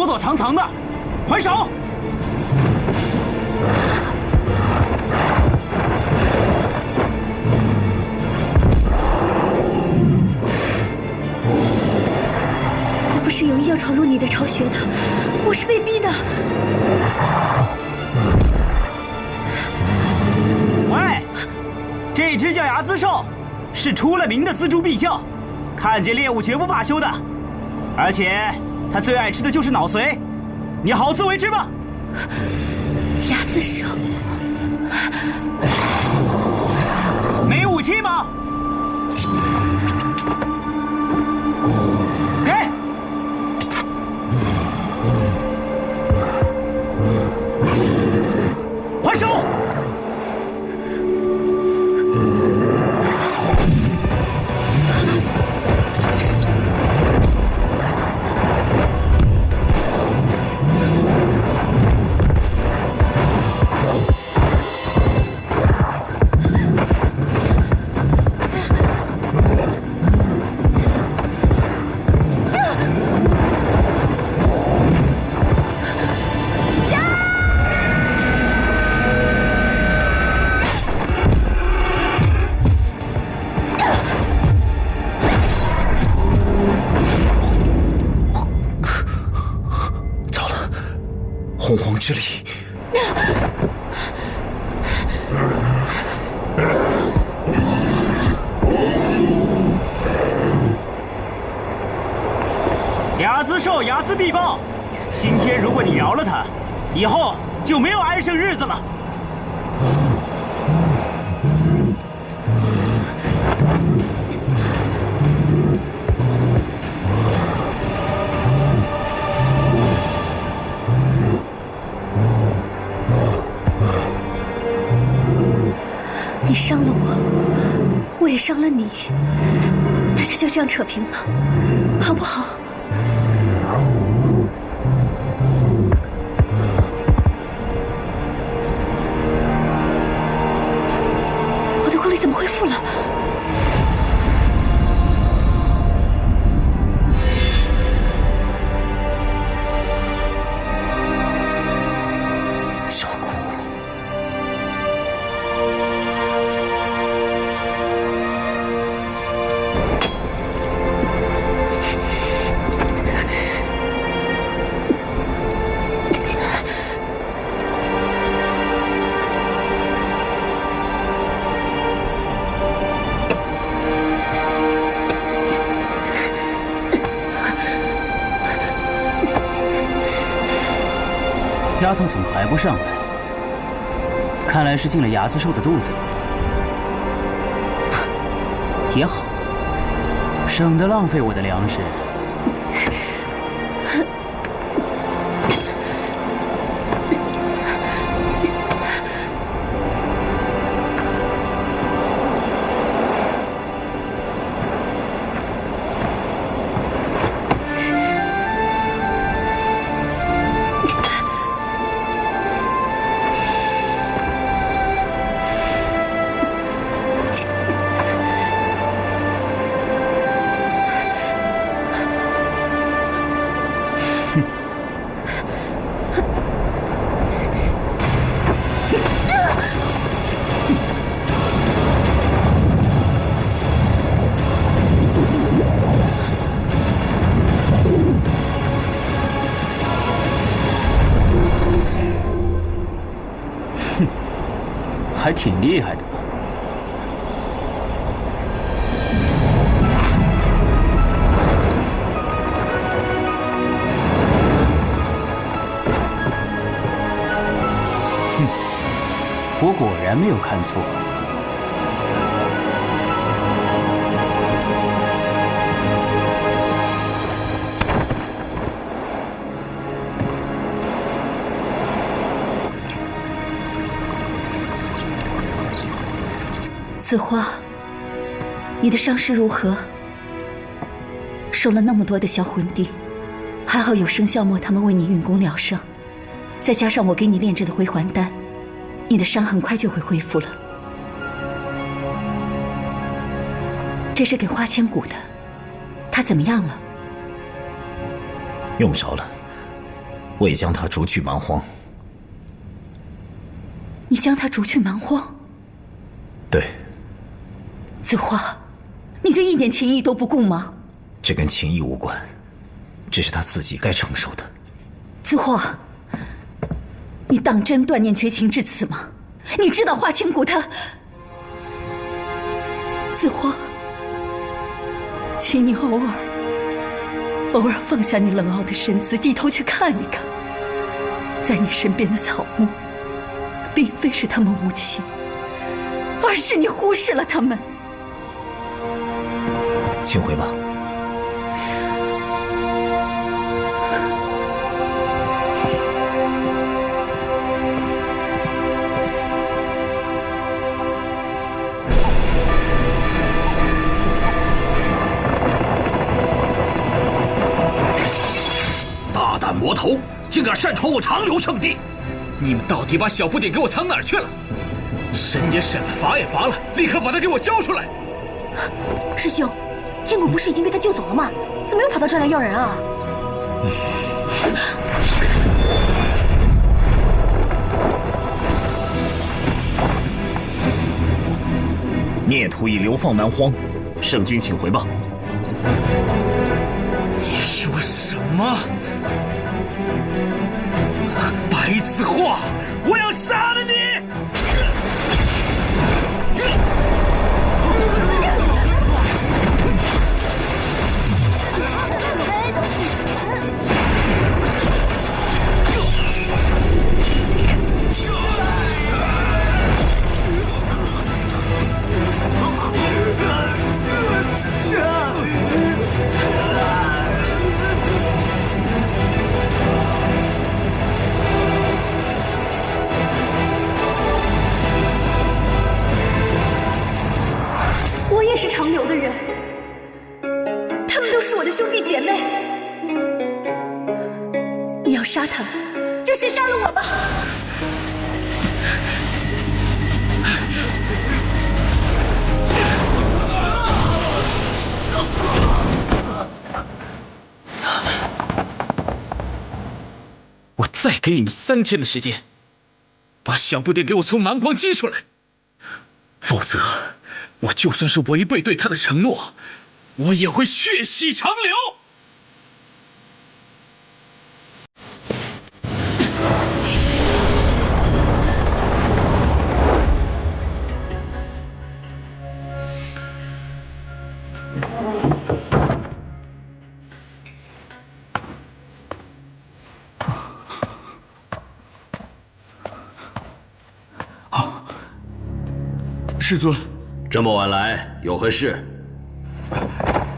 躲躲藏藏的，还手！我不是有意要闯入你的巢穴的，我是被逼的。喂，这只叫睚眦兽，是出了名的锱铢必较，看见猎物绝不罢休的，而且它最爱吃的就是脑髓，你好自为之吧。睚眦兽，没武器吗？给！还手！洪荒之力，睚眦兽睚眦必报。今天如果你饶了他，以后就没有安生日子了。你伤了我，我也伤了你，大家就这样扯平了，好不好？我的功力怎么恢复了？小姑，丫头怎么还不上来？看来是进了睚眦兽的肚子里。也好，省得浪费我的粮食。还挺厉害的。我果然没有看错。紫花，你的伤势如何？受了那么多的销魂滴，还好有生肖墨他们为你运功疗伤，再加上我给你炼制的回环丹，你的伤很快就会恢复了。这是给花千骨的，他怎么样了？用不着了，未将他逐去蛮荒。你将他逐去蛮荒？对。子画，你就一点情义都不顾吗？这跟情义无关，这是他自己该承受的。子画，你当真断念绝情至此吗？你知道花千骨他……子画，请你偶尔放下你冷傲的身姿，低头去看一看，在你身边的草木，并非是他们无情，而是你忽视了他们。请回吧。大胆魔头，竟敢擅闯我长留圣地！你们到底把小不点给我藏哪儿去了？审也审了，罚也罚了，立刻把他给我交出来！师兄，千古不是已经被他救走了吗？怎么又跑到这儿来要人啊？孽徒已流放蛮荒，圣君请回吧。你说什么？白子画，我要杀了你！我也是长留的人，他们都是我的兄弟姐妹。你要杀他们，就先杀了我吧。我再给你们3天的时间，把小不点给我从蛮荒接出来，否则我就算是违背对他的承诺，我也会血洗长流。师尊，这么晚来有何事？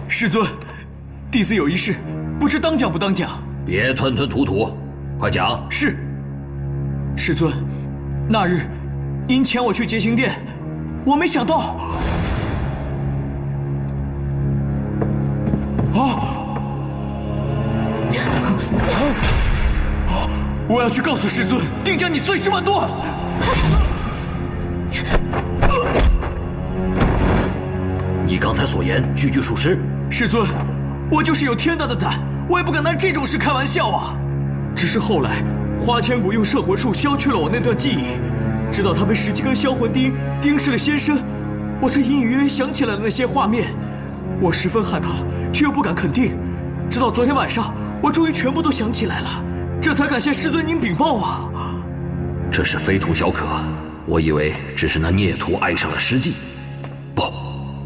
师尊，弟子有一事，不知当讲不当讲。别吞吞吐吐，快讲。是。师尊，那日您遣我去劫行殿，我没想到……我要去告诉师尊，定将你碎尸万段。你刚才所言句句属实。师尊，我就是有天大的胆，我也不敢拿这种事开玩笑啊。只是后来花千骨用摄魂术消去了我那段记忆，直到他被10几根销魂钉钉蚀了仙身，我才隐隐约约想起来了那些画面。我十分害怕，却又不敢肯定。直到昨天晚上，我终于全部都想起来了，这才敢向师尊您禀报啊。这是非同小可，我以为只是那孽徒爱上了师弟。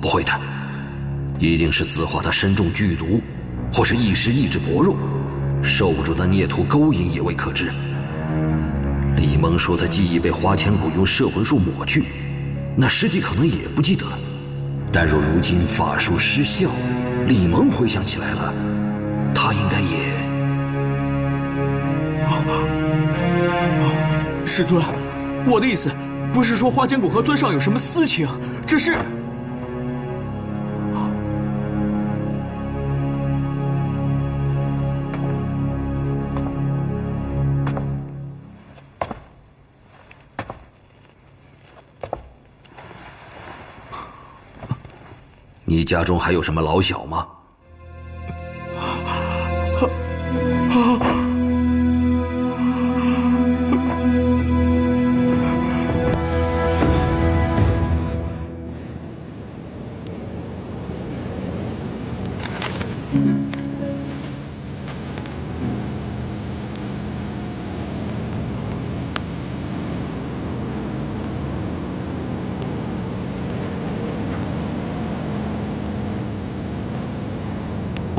不会的，一定是子画他身中剧毒，或是一时意志薄弱，受不住那孽徒勾引也未可知。李蒙说他记忆被花千骨用摄魂术抹去，那师弟可能也不记得。但若如今法术失效，李蒙回想起来了，他应该也……师尊，我的意思不是说花千骨和尊上有什么私情，只是……你家中还有什么老小吗？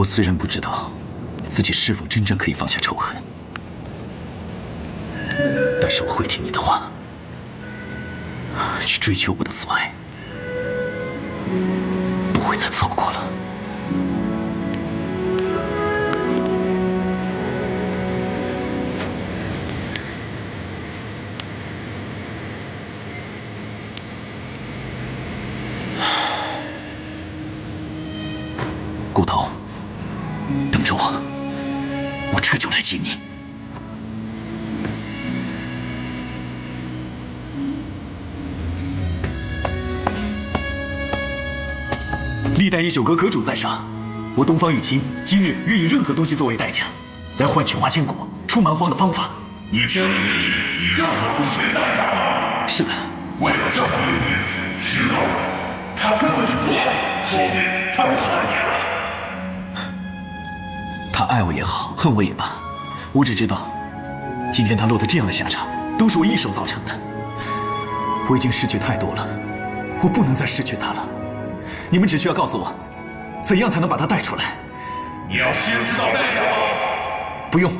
我虽然不知道自己是否真正可以放下仇恨，但是我会听你的话，去追求我的所爱，不会再错过了。骨头，等着我，我这就来接你。历代一宿阁阁主在上，我东方雨清今日愿以任何东西作为代价，来换取花千骨出蛮荒的方法。你真的以任何东西为代价吗？是的。为了这么一个女子，知道了，她根本就不爱，说明她不恨你了。他爱我也好，恨我也罢，我只知道，今天他落得这样的下场，都是我一手造成的。我已经失去太多了，我不能再失去他了。你们只需要告诉我，怎样才能把他带出来？你要先知道代价吗？不用。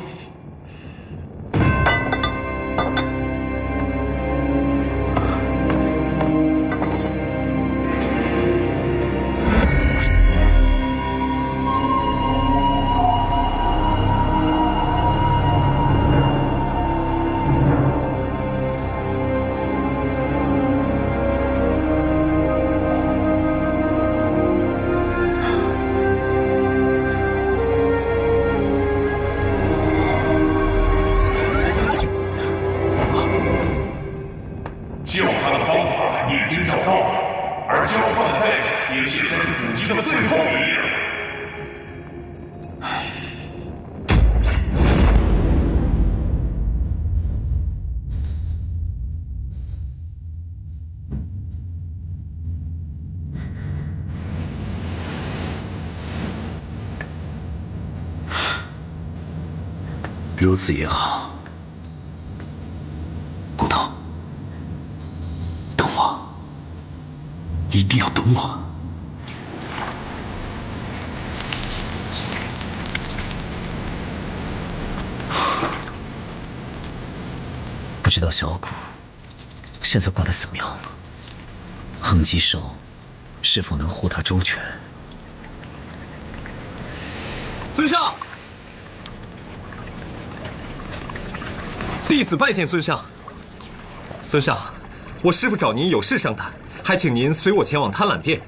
救他的方法你已经找到了，而交换的代价也写在这古籍的最后一页。如此也好。骨头，等我，一定要等我。不知道小骨现在过得怎么样了？恒基寿是否能护他周全？孙上，弟子拜见孙上。孙上，我师父找您有事相谈，还请您随我前往贪婪殿。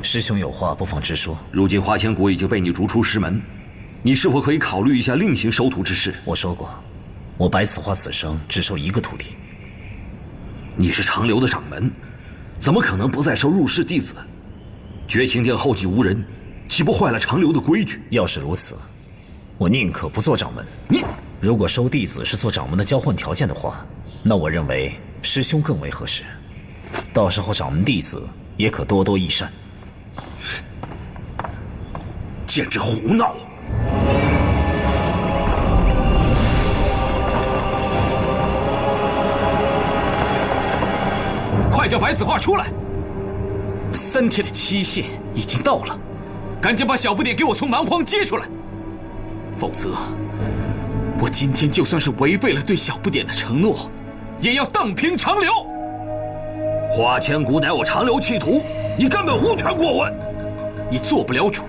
师兄有话不妨直说。如今花千骨已经被你逐出师门，你是否可以考虑一下另行收徒之事？我说过，我白子画此生只收一个徒弟。你是长留的掌门，怎么可能不再收入室弟子？绝情殿后继无人，岂不坏了长留的规矩？要是如此，我宁可不做掌门。你如果收弟子是做掌门的交换条件的话，那我认为师兄更为合适。到时候掌门弟子也可多多益善。简直胡闹！快叫白子画出来！3天的期限已经到了，赶紧把小不点给我从蛮荒接出来，否则我今天就算是违背了对小不点的承诺，也要荡平长留。花千骨乃我长留弃徒，你根本无权过问。你做不了主，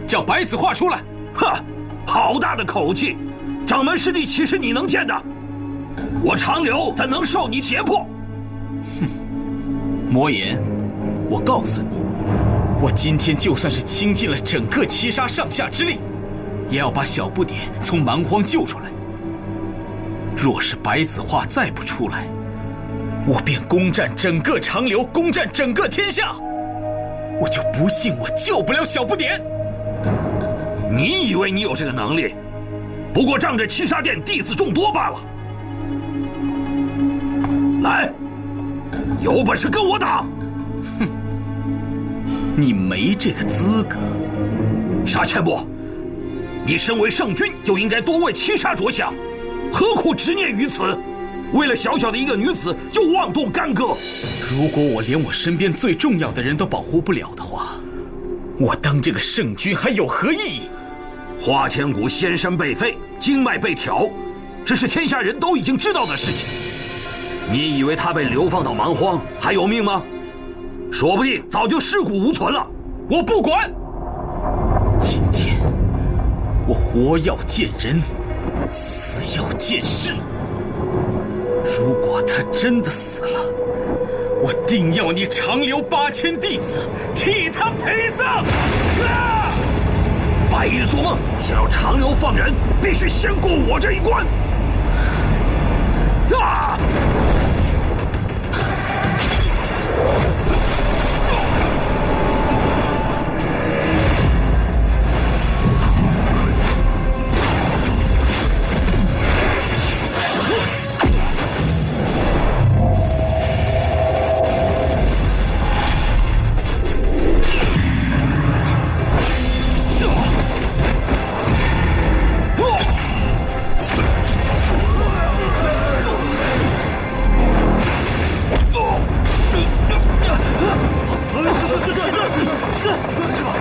叫白子画出来！哼，好大的口气！掌门师弟岂是你能见的？我长留怎能受你胁迫？哼，魔岩，我告诉你，我今天就算是倾尽了整个七杀上下之力，也要把小不点从蛮荒救出来。若是白子画再不出来，我便攻占整个长留，攻占整个天下。我就不信我救不了小不点。你以为你有这个能力？不过仗着七杀殿弟子众多罢了。来，有本事跟我打！哼，你没这个资格。沙千波，你身为圣君，就应该多为七杀着想。何苦执念于此？为了小小的一个女子就妄动干戈？如果我连我身边最重要的人都保护不了的话，我当这个圣君还有何意义？花千骨仙身被废，经脉被挑，这是天下人都已经知道的事情。你以为他被流放到蛮荒还有命吗？说不定早就尸骨无存了。我不管。今天我活要见人，死要见尸。如果他真的死了，我定要你长留8000弟子替他陪葬。白日做梦，想要长流放人，必须先过我这一关。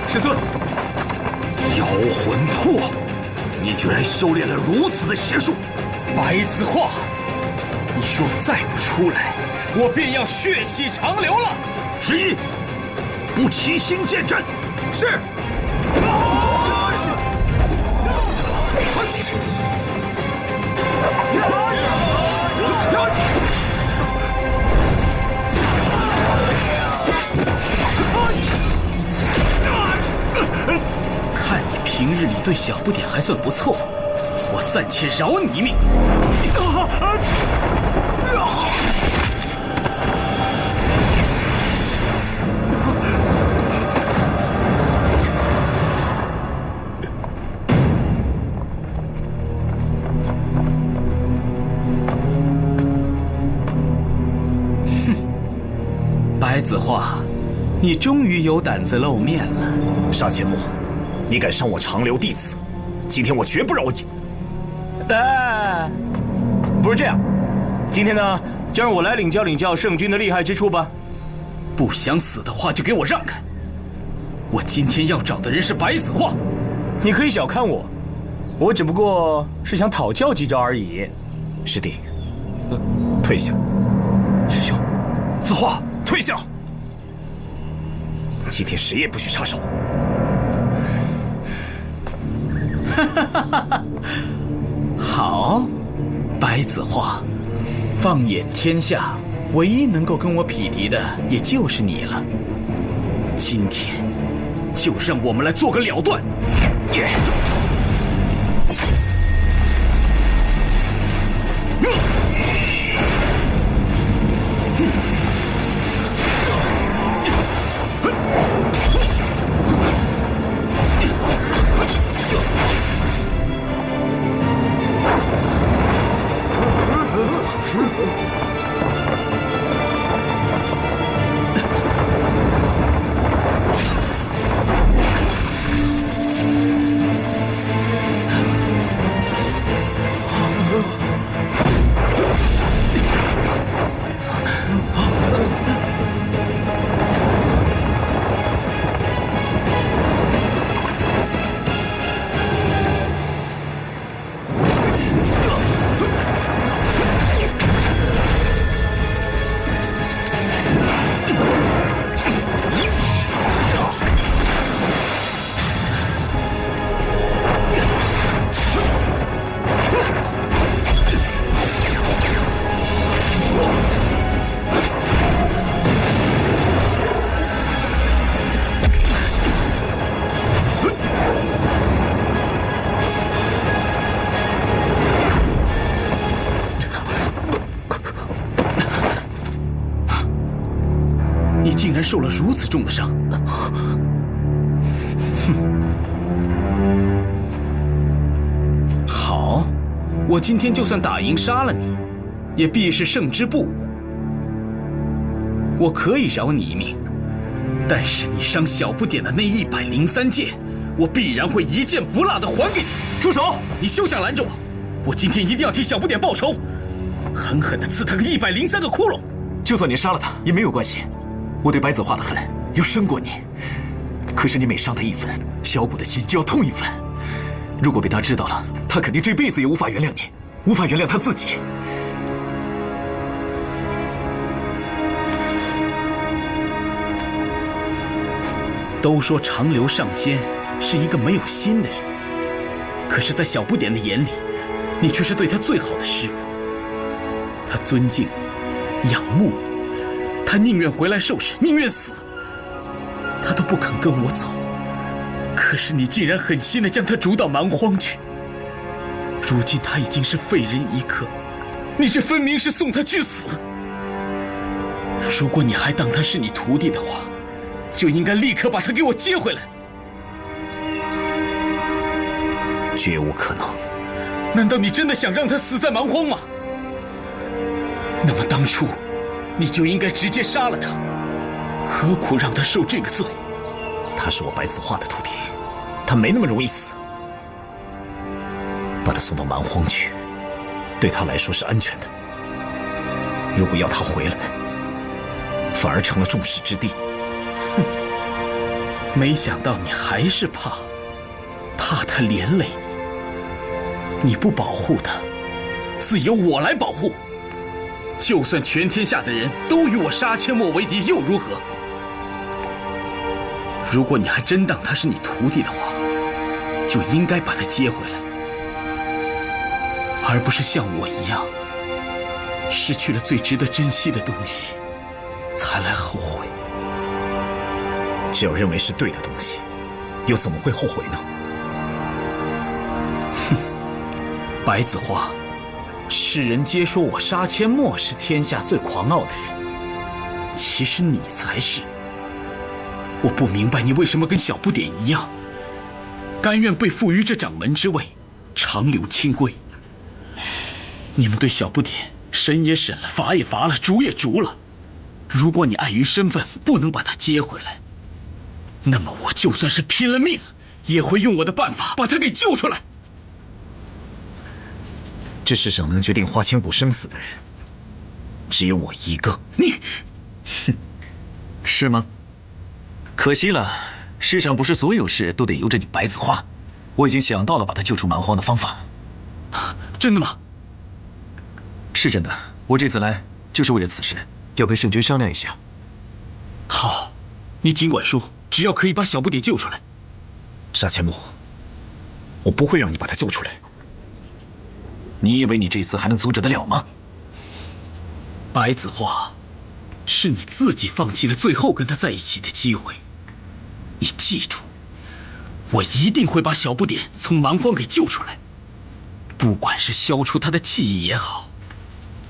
师尊，妖魂魄，你居然修炼了如此的邪术！白子画，你若再不出来，我便要血洗长流了。旨意，不齐心见阵。是。看你平日里对小不点还算不错，我暂且饶你一命。白子画，你终于有胆子露面了。杀阡陌，你敢伤我长流弟子，今天我绝不饶你。不是这样，今天呢，就让我来领教圣君的厉害之处吧。不想死的话，就给我让开！我今天要找的人是白子画。你可以小看我，我只不过是想讨教几招而已。师弟，退下。师兄，子画，退下！今天谁也不许插手。好，白子画，放眼天下，唯一能够跟我匹敌的也就是你了。今天，就让我们来做个了断。你竟然受了如此重的伤！好，我今天就算打赢杀了你，也必是胜之不武。我可以饶你一命，但是你伤小不点的那103剑，我必然会一剑不落的还给你。住手！你休想拦着我！我今天一定要替小不点报仇，狠狠地刺他个103个窟窿。就算你杀了他也没有关系，我对白子画的恨要胜过你。可是你每伤他一分，小谷的心就要痛一分。如果被他知道了，他肯定这辈子也无法原谅你，无法原谅他自己。都说长流上仙是一个没有心的人，可是，在小不点的眼里，你却是对他最好的师傅。他尊敬你，仰慕你，他宁愿回来受审，宁愿死，他都不肯跟我走。可是你竟然狠心地将他逐到蛮荒去。如今他已经是废人一个，你这分明是送他去死。如果你还当他是你徒弟的话，就应该立刻把他给我接回来。绝无可能。难道你真的想让他死在蛮荒吗？那么当初你就应该直接杀了他，何苦让他受这个罪？他是我白子画的徒弟，他没那么容易死。把他送到蛮荒去，对他来说是安全的。如果要他回来，反而成了众矢之的。哼，没想到你还是怕他连累你。你不保护他，自有我来保护。就算全天下的人都与我杀阡陌为敌，又如何？如果你还真当他是你徒弟的话，就应该把他接回来，而不是像我一样失去了最值得珍惜的东西，才来后悔。只要认为是对的东西，又怎么会后悔呢？哼，白子画，世人皆说我杀阡陌是天下最狂傲的人，其实你才是。我不明白你为什么跟小不点一样，甘愿被赋予这掌门之位，长流清规。你们对小不点审也审了，罚也罚了，逐也逐了。如果你碍于身份不能把他接回来，那么我就算是拼了命，也会用我的办法把他给救出来。这世上能决定花千骨生死的人，只有我一个。你，哼，是吗？可惜了，世上不是所有事都得由着你白子画。我已经想到了把他救出蛮荒的方法。真的吗？是真的。我这次来就是为了此事，要跟圣君商量一下。好，你尽管说，只要可以把小不点救出来。杀阡陌，我不会让你把他救出来。你以为你这次还能阻止得了吗？白子画，是你自己放弃了最后跟他在一起的机会。你记住，我一定会把小不点从蛮荒给救出来，不管是消除他的记忆也好，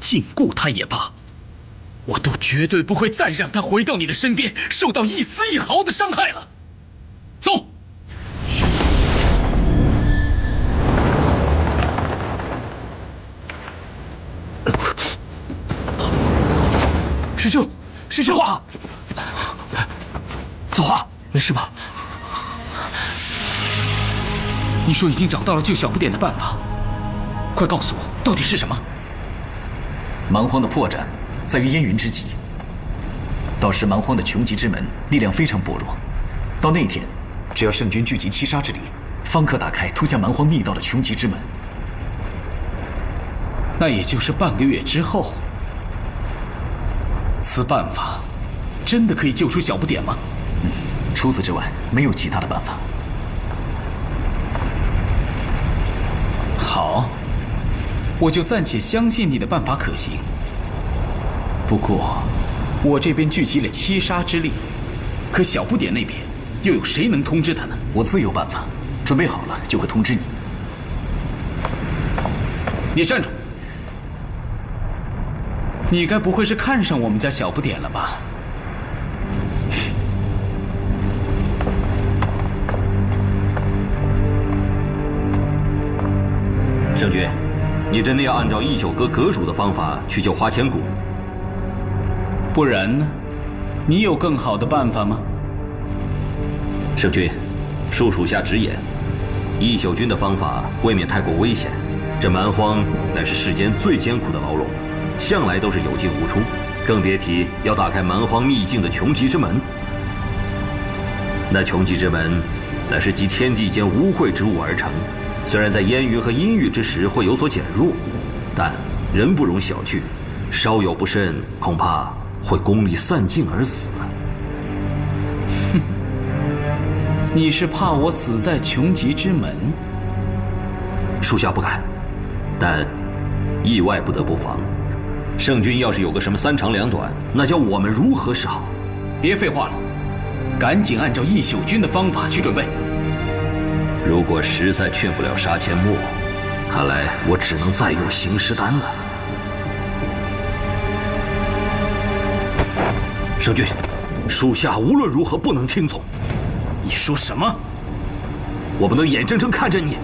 禁锢他也罢，我都绝对不会再让他回到你的身边，受到一丝一毫的伤害了。走。师兄，师兄，子画，没事吧？你说已经找到了救小不点的办法，快告诉我，到底是什么？蛮荒的破绽在于烟云之极，到时蛮荒的穷极之门力量非常薄弱，到那天，只要圣君聚集七杀之力，方可打开突下蛮荒密道的穷极之门。那也就是半个月之后。此办法真的可以救出小不点吗？除此之外，没有其他的办法。好，我就暂且相信你的办法可行。不过，我这边聚集了七杀之力，可小不点那边又有谁能通知他呢？我自有办法，准备好了就会通知你。你站住！你该不会是看上我们家小不点了吧？圣君，你真的要按照一宿阁阁主的方法去救花千骨？不然呢？你有更好的办法吗？圣君，恕属下直言，一宿君的方法未免太过危险，这蛮荒乃是世间最艰苦的牢笼，向来都是有进无出，更别提要打开蛮荒秘境的穷极之门。那穷极之门，乃是集天地间污秽之物而成，虽然在烟云和阴郁之时会有所减弱，但人不容小觑，稍有不慎，恐怕会功力散尽而死。哼，你是怕我死在穷极之门？属下不敢，但意外不得不防。圣君要是有个什么三长两短，那叫我们如何是好？别废话了，赶紧按照易秀君的方法去准备。如果实在劝不了杀阡陌，看来我只能再用行尸丹了。圣君，属下无论如何不能听从。你说什么？我不能眼睁睁看着你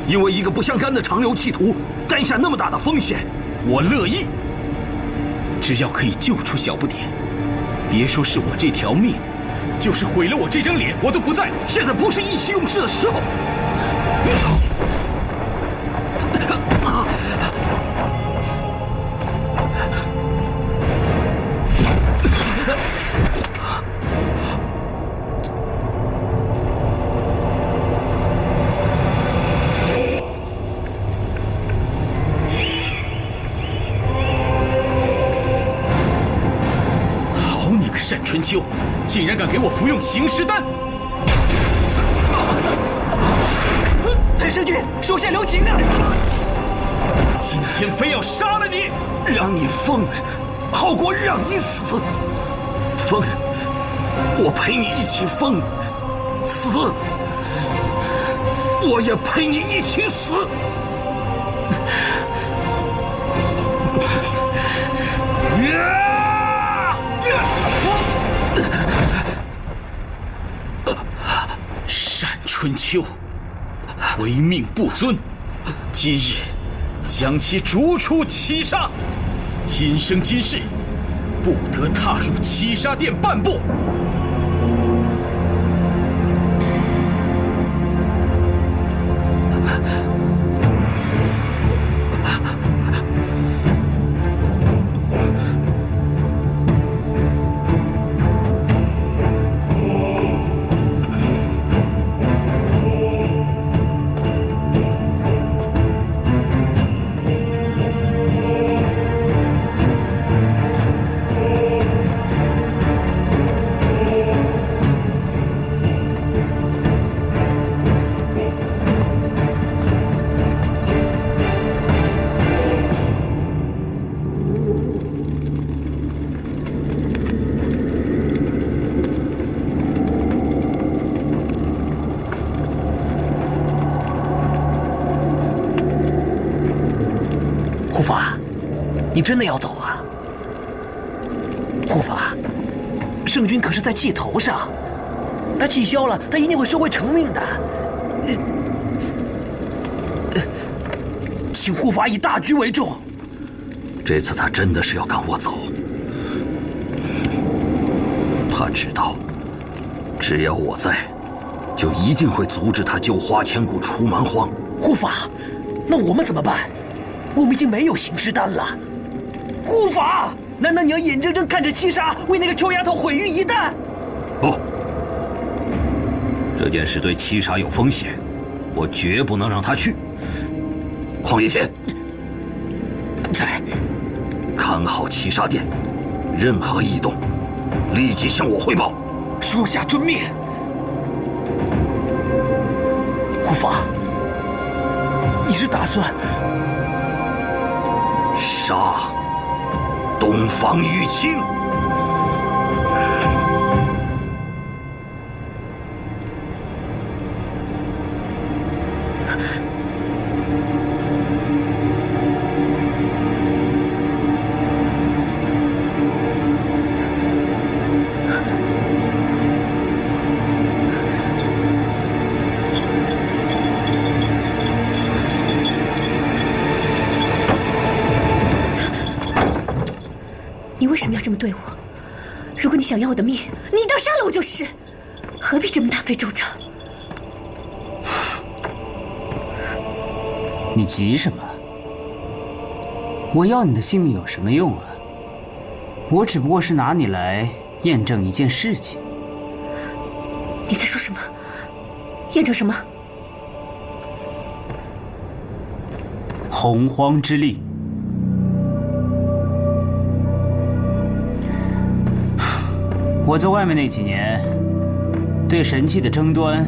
因为一个不相干的长流弃徒担下那么大的风险。我乐意，只要可以救出小不点，别说是我这条命，就是毁了我这张脸，我都不在乎。现在不是意气用事的时候。单春秋竟然敢给我服用行尸丹！圣君，手下留情啊！今天非要杀了你，让你疯，好过让你死。疯，我陪你一起疯；死，我也陪你一起死。单春秋，唯命不遵，今日将其逐出七杀，今生今世不得踏入七杀殿半步。护法，你真的要走啊？护法，圣君可是在气头上，他气消了，他一定会收回成命的。请护法以大局为重。这次他真的是要赶我走。他知道，只要我在，就一定会阻止他救花千骨除蛮荒。护法，那我们怎么办？我们已经没有行尸丹了。护法，难道你要眼睁睁看着七杀为那个臭丫头毁于一旦？不，这件事对七杀有风险，我绝不能让他去。旷野天，在看好七杀殿，任何异动，立即向我汇报。属下遵命。护法，你是打算杀东方玉清？你为什么要这么对我？如果你想要我的命，你一刀杀了我就是，何必这么大费周章？你急什么？我要你的性命有什么用啊？我只不过是拿你来验证一件事情。你在说什么？验证什么？洪荒之力。我在外面那几年，对神器的争端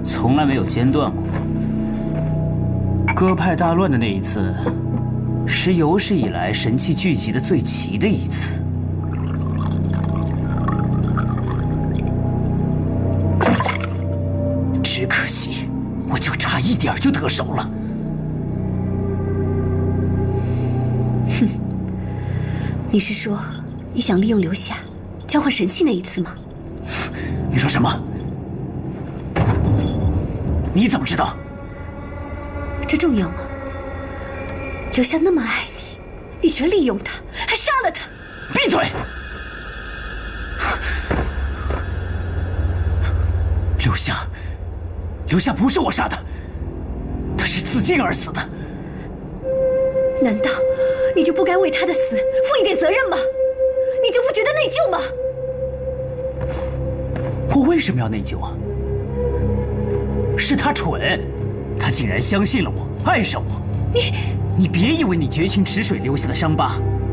从来没有间断过。割派大乱的那一次，是有史以来神器聚集的最齐的一次。只可惜，我就差一点就得手了。哼，你是说你想利用留下交换神器那一次吗？你说什么？你怎么知道？这重要吗？留下那么爱你，你却利用他，还杀了他！闭嘴！留下不是我杀的，他是自尽而死的。难道你就不该为他的死负一点责任吗？你就不觉得内疚吗？我为什么要内疚啊？是他蠢，他竟然相信了我，爱上我。你别以为你绝情池水留下的伤疤，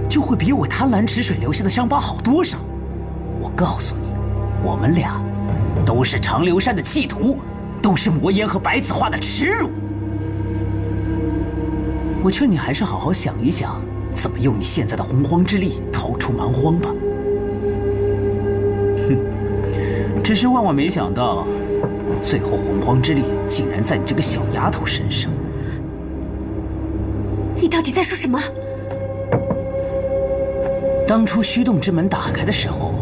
就会比我贪婪池水留下的伤疤好多少。我告诉你，我们俩都是长留山的弃徒，都是魔岩和白子画的耻辱。我劝你还是好好想一想，怎么用你现在的洪荒之力逃出蛮荒吧。哼，只是万万没想到，最后洪荒之力竟然在你这个小丫头身上。你到底在说什么？当初虚洞之门打开的时候，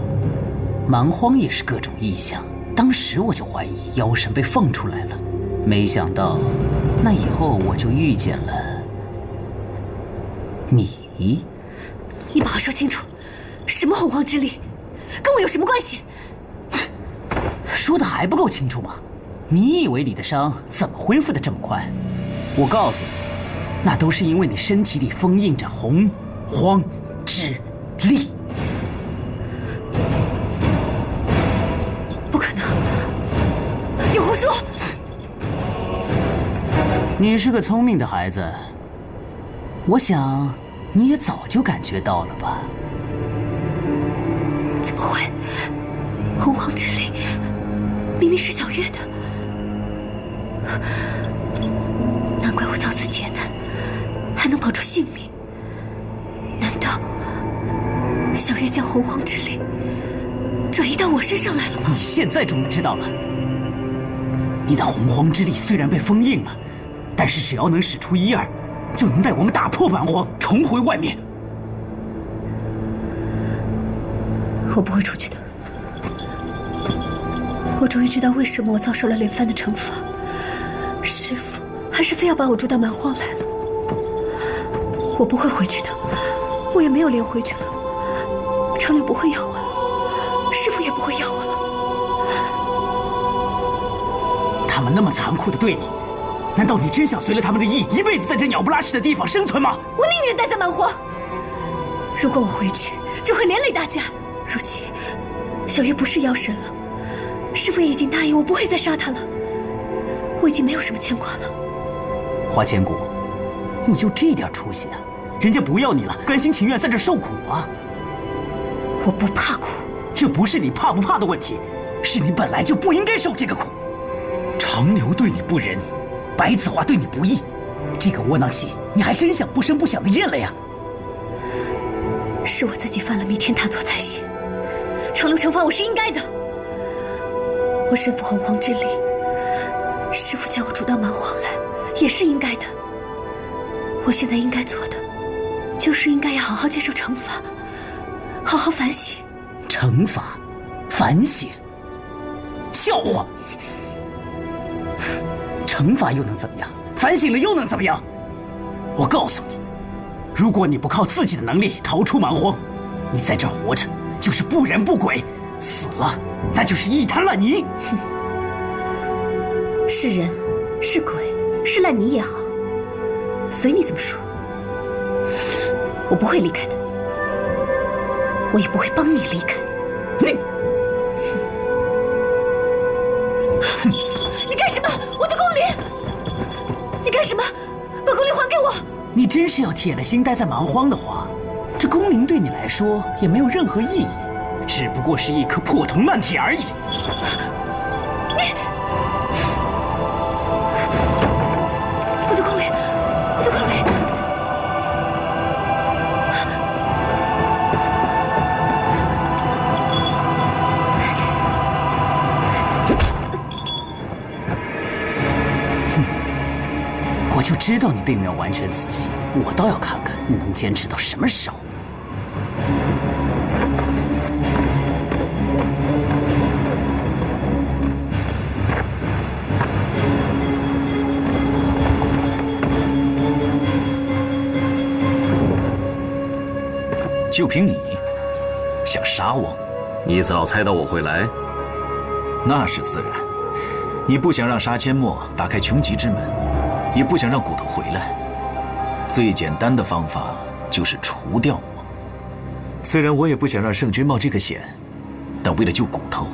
蛮荒也是各种异象，当时我就怀疑妖神被放出来了，没想到那以后我就遇见了你。你把话说清楚，什么洪荒之力，跟我有什么关系？说的还不够清楚吗？你以为你的伤怎么恢复的这么快？我告诉你，那都是因为你身体里封印着洪荒之力。不可能，你胡说！你是个聪明的孩子，我想你也早就感觉到了吧？怎么会？洪荒之力明明是小月的，难怪我遭此劫难，还能保住性命。难道小月将洪荒之力转移到我身上来了吗？你现在终于知道了，你的洪荒之力虽然被封印了，但是只要能使出一二，就能带我们打破蛮荒，重回外面。我不会出去的。我终于知道为什么我遭受了连番的惩罚，师父还是非要把我捉到蛮荒来了。我不会回去的，我也没有脸回去了。长柳不会要我了，师父也不会要我了。他们那么残酷的对你，难道你真想随了他们的意，一辈子在这鸟不拉屎的地方生存吗？我宁愿待在蛮荒。如果我回去，只会连累大家。如今小月不是妖神了，师父也已经答应我不会再杀他了，我已经没有什么牵挂了。花千骨，你就这点出息啊？人家不要你了，甘心情愿在这受苦啊？我不怕苦，这不是你怕不怕的问题，是你本来就不应该受这个苦。长留对你不仁，白子画对你不义，这个窝囊气你还真想不声不响的咽了呀？是我自己犯了弥天大错才行，长留惩罚我是应该的。我身负洪荒之力，师父将我逐到蛮荒来，也是应该的。我现在应该做的，就是应该要好好接受惩罚，好好反省。惩罚，反省，笑话！惩罚又能怎么样？反省了又能怎么样？我告诉你，如果你不靠自己的能力逃出蛮荒，你在这儿活着就是不人不鬼，死了那就是一滩烂泥。是人，是鬼，是烂泥也好，随你怎么说。我不会离开的，我也不会帮你离开。你干什么？我的宫铃！你干什么？把宫铃还给我！你真是要铁了心待在蛮荒的话，这宫铃对你来说也没有任何意义，只不过是一颗破铜烂铁而已。我的宫铃，我的宫铃！我就知道你并没有完全死心，我倒要看看你能坚持到什么时候。就凭你，想杀我？你早猜到我会来？那是自然。你不想让杀阡陌打开穷极之门，也不想让骨头回来。最简单的方法就是除掉我。虽然我也不想让圣君冒这个险，但为了救骨头，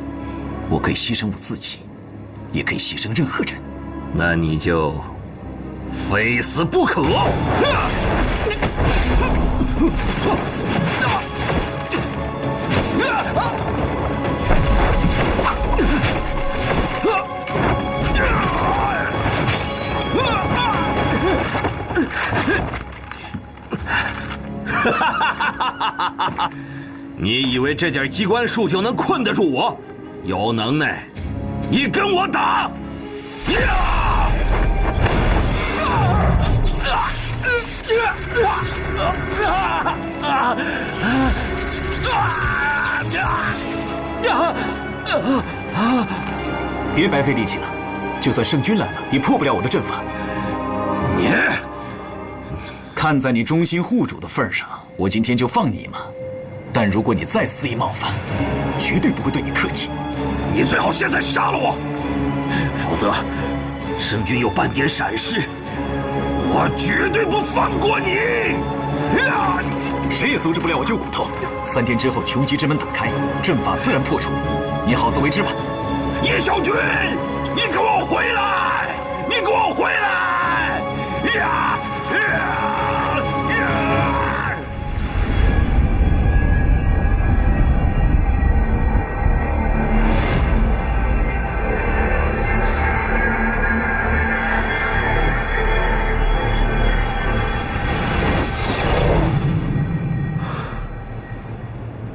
我可以牺牲我自己，也可以牺牲任何人。那你就非死不可！你以为这点机关术就能困得住我？有能耐，你跟我打！别白费力气了，就算圣君来了，也破不了我的阵法。你看在你忠心护主的份上，我今天就放你一马。但如果你再肆意冒犯，我绝对不会对你客气。你最好现在杀了我，否则圣君有半点闪失，我绝对不放过你！谁也阻止不了我救骨头。3天之后，穷极之门打开，阵法自然破除。你好自为之吧。叶小军，你给我回来！你给我回来！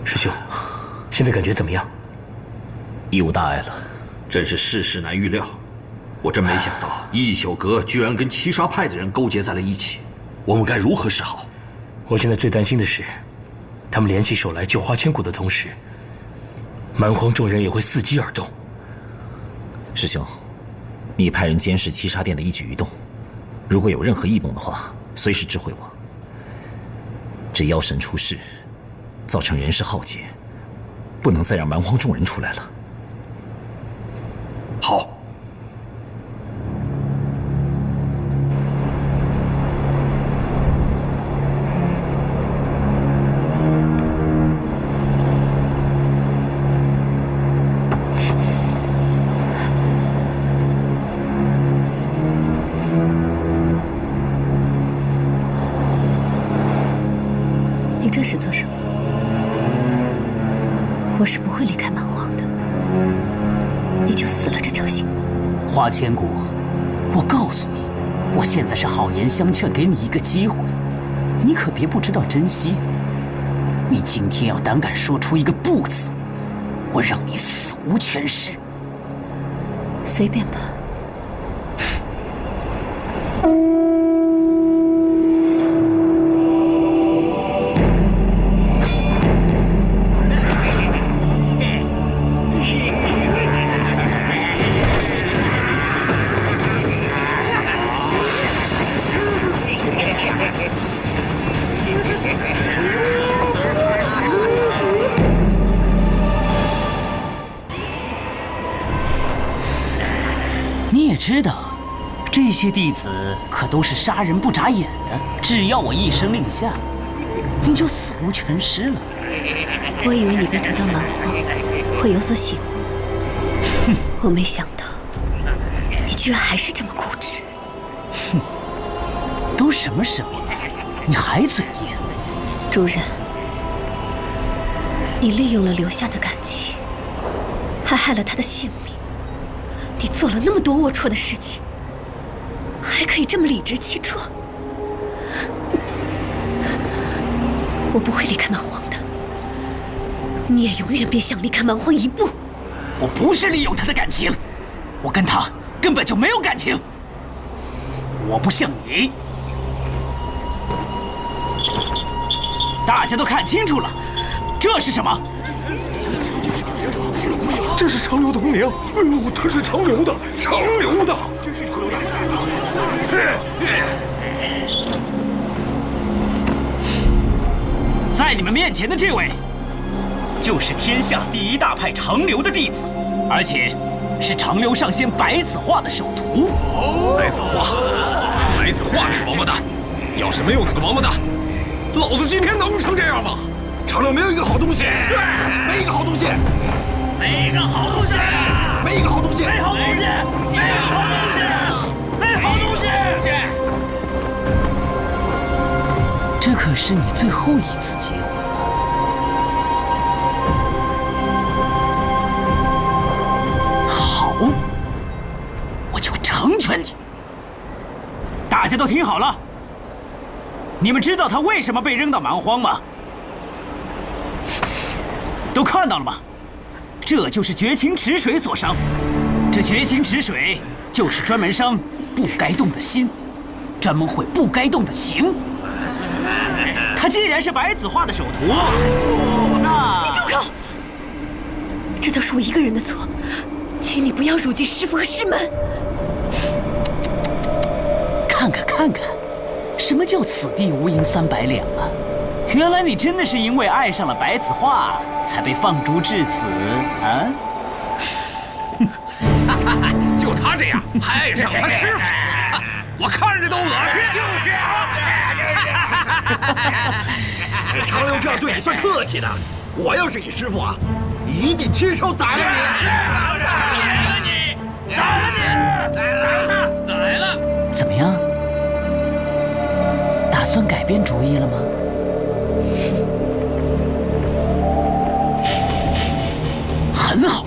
师兄，现在感觉怎么样？亦无大碍了。真是世事难预料，我真没想到一宿阁居然跟七杀派的人勾结在了一起，我们该如何是好？我现在最担心的是，他们联起手来救花千骨的同时，蛮荒众人也会伺机而动。师兄，你派人监视七杀殿的一举一动，如果有任何异动的话，随时知会我。这妖神出事，造成人事浩劫，不能再让蛮荒众人出来了。好。你这是做什么？我是不会离开蛮荒的，你就死了这条心吧。花千骨，我告诉你，我现在是好言相劝，给你一个机会，你可别不知道珍惜。你今天要胆敢说出一个不字，我让你死无全尸。随便吧。你也知道，这些弟子可都是杀人不眨眼的，只要我一声令下，你就死无全尸了。我以为你被逐到蛮荒会有所醒悟，我没想到你居然还是这么固执。都什么时候了，你还嘴硬？主人，你利用了留下的感情，还害了他的性命。你做了那么多龌龊的事情，还可以这么理直气壮。我不会离开蛮荒的，你也永远别想离开蛮荒一步。我不是利用他的感情，我跟他根本就没有感情。我不像你，大家都看清楚了，这是什么？这是长留童娘。哎呦，他是长留的，长留的。在你们面前的这位，就是天下第一大派长留的弟子，而且是长留上仙白子画的首徒。白子画那个王八蛋，要是没有那个王八蛋，老子今天能成这样吗？长留没有一个好东西，对，没一个好东西，没一个好东西，没一个好东西，没好东西，没好东西，没好东西。这可是你最后一次结婚了。好，我就成全你。大家都听好了，你们知道他为什么被扔到蛮荒吗？都看到了吗？这就是绝情池水所伤。这绝情池水就是专门伤不该动的心，专门毁不该动的情。他既然是白子画的首徒，那……你住口！这都是我一个人的错，请你不要辱尽师父和师门。看看，什么叫此地无银300两啊？原来你真的是因为爱上了白子画，才被放逐至此啊！就他这样，还爱上他师傅，我看着都恶心。长留这样对你算客气的，我要是你师傅啊，一定亲手宰了你！宰了！怎么样？打算改变主意了吗？很好，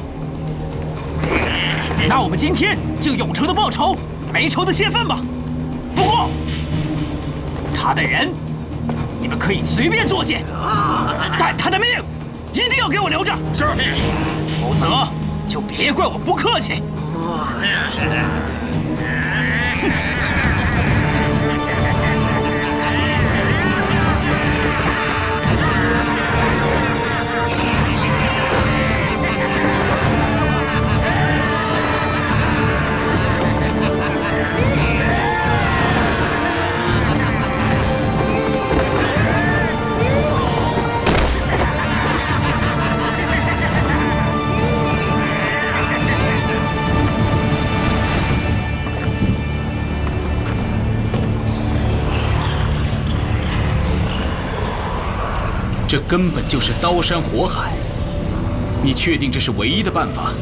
那我们今天就有仇的报仇，没仇的泄愤吧。不过，他的人，你们可以随便作践，但他的命一定要给我留着。是，否则就别怪我不客气。这根本就是刀山火海，你确定这是唯一的办法？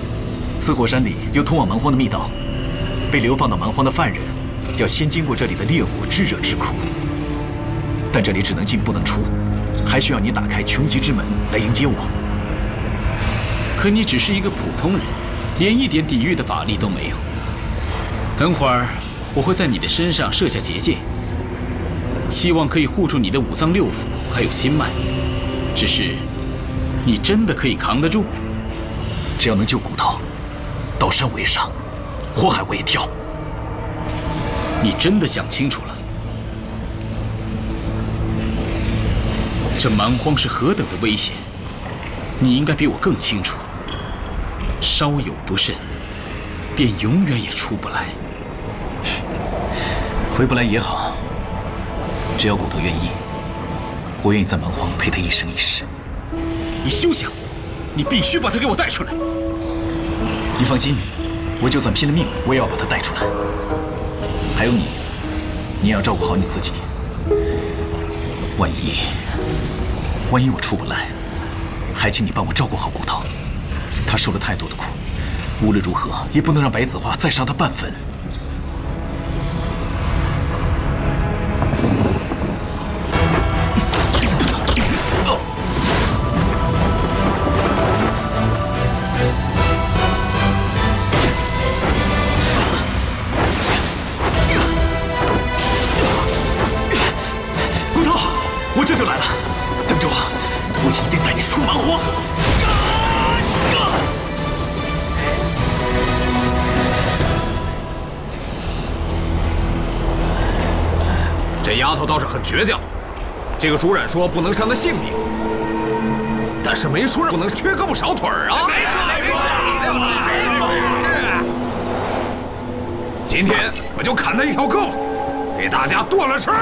此火山里有通往蛮荒的密道，被流放到蛮荒的犯人要先经过这里的烈火炙热之窟，但这里只能进不能出，还需要你打开穷极之门来迎接我。可你只是一个普通人，连一点抵御的法力都没有。等会儿我会在你的身上设下结界，希望可以护住你的五脏六腑还有心脉。只是，你真的可以扛得住？只要能救骨头，刀山我也上，火海我也跳。你真的想清楚了？这蛮荒是何等的危险，你应该比我更清楚。稍有不慎，便永远也出不来。回不来也好，只要骨头愿意。我愿意在蛮荒陪他一生一世。你休想！你必须把他给我带出来。你放心，我就算拼了命，我也要把他带出来。还有你，你也要照顾好你自己。万一万一我出不来，还请你帮我照顾好骨头。他受了太多的苦，无论如何也不能让白子画再伤他半分。骨头，我这就来了，等着我，我一定带你出蛮荒。这丫头倒是很倔强，这个主染说不能伤她性命，但是没说不能缺胳膊少腿儿啊！是。今天我就砍她一条胳膊，给大家剁了吃。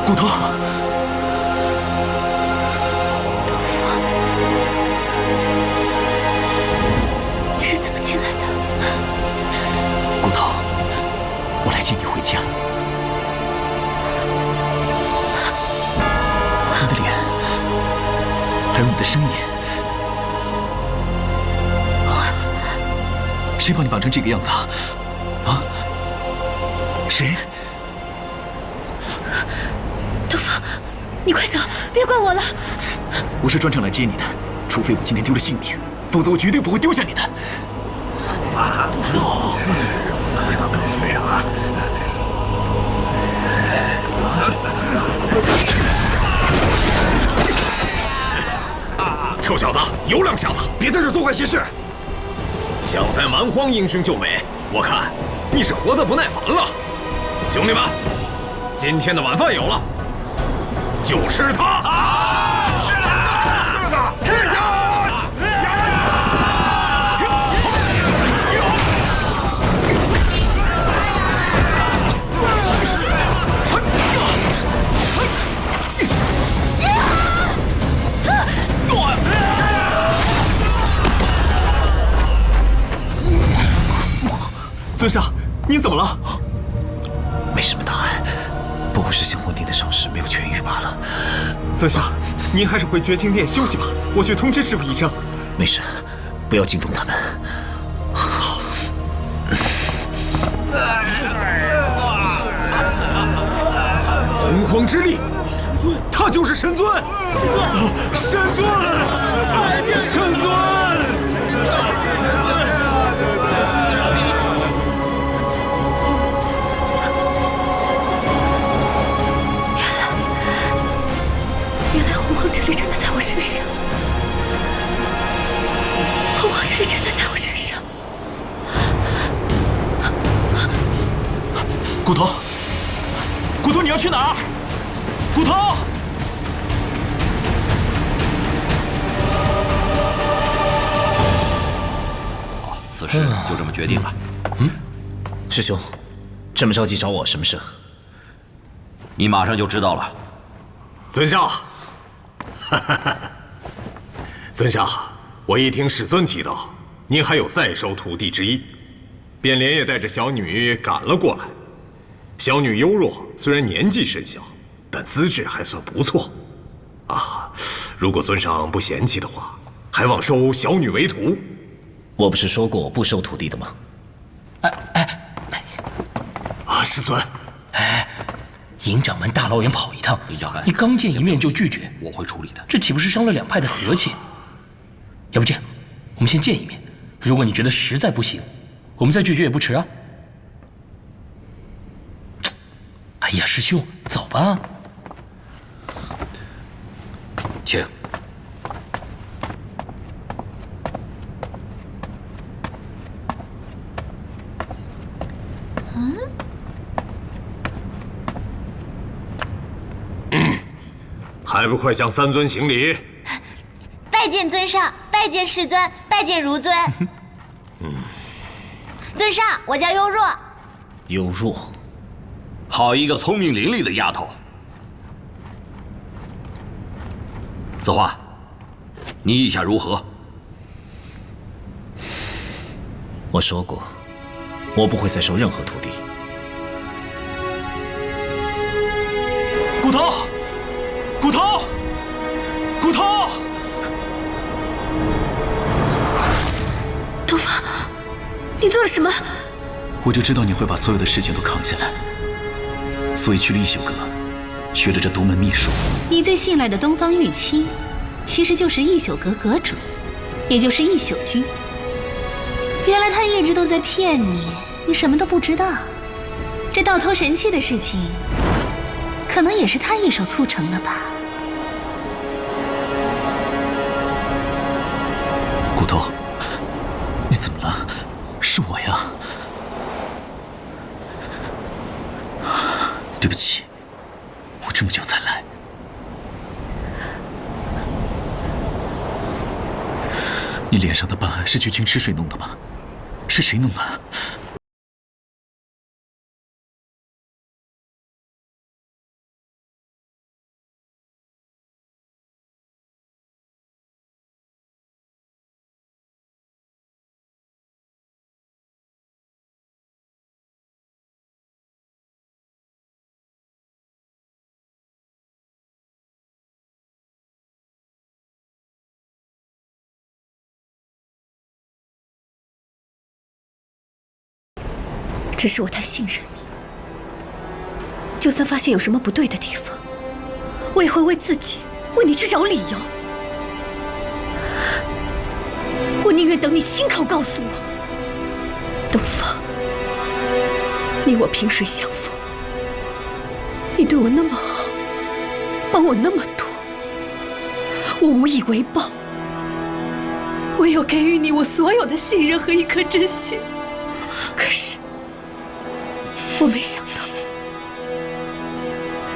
骨头，东风，你是怎么进来的？骨头，我来接你回家。你的脸，还有你的声音，谁把你绑成这个样子啊？啊？谁？东风，你快走，别管我了。我是专程来接你的，除非我今天丢了性命，否则我绝对不会丢下你的。臭小子，有两下子，别在这多管闲事。想在蛮荒英雄救美，我看你是活得不耐烦了。兄弟们，今天的晚饭有了，就吃它！吃它！尊上，您怎么了？没什么大碍，不过是香魂殿的伤势没有痊愈罢了。尊上，您还是回绝情殿休息吧，我去通知师傅医生。没事，不要惊动他们。好。洪荒之力，他就是神尊！神尊！神尊！原来洪荒之力真的在我身上，洪荒之力真的在我身上。骨头，骨头，你要去哪儿？骨头！此事就这么决定了。师兄，这么着急找我什么事？你马上就知道了。尊上，尊上，我一听世尊提到您还有再收徒弟之意，便连夜带着小女赶了过来。小女优弱，虽然年纪甚小，但资质还算不错。啊，如果尊上不嫌弃的话，还望收小女为徒。我不是说过不收徒弟的吗？师尊，营掌门大老远跑一趟，你刚见一面就拒绝，我会处理的。这岂不是伤了两派的和气？要不这样，我们先见一面，如果你觉得实在不行，我们再拒绝也不迟啊。哎呀，师兄，走吧。请。还不快向三尊行礼！拜见尊上，拜见师尊，拜见如尊。尊上，我叫幽若。幽若，好一个聪明伶俐的丫头。子画，你意下如何？我说过，我不会再收任何徒弟。骨头，骨头，骨头！东方，你做了什么？我就知道你会把所有的事情都扛下来，所以去了一宿阁，学了这独门秘术。你最信赖的东方玉妻，其实就是一宿阁阁主，也就是一宿君。原来他一直都在骗你，你什么都不知道。这盗偷神器的事情，可能也是他一手促成的吧。骨头，你怎么了？是我呀。对不起，我这么久才来。你脸上的疤是去清池水弄的吗？是谁弄的？只是我太信任你，就算发现有什么不对的地方，我也会为自己、为你去找理由。我宁愿等你亲口告诉我。东方，你我萍水相逢，你对我那么好，帮我那么多，我无以为报，唯有给予你我所有的信任和一颗真心。可是我没想到，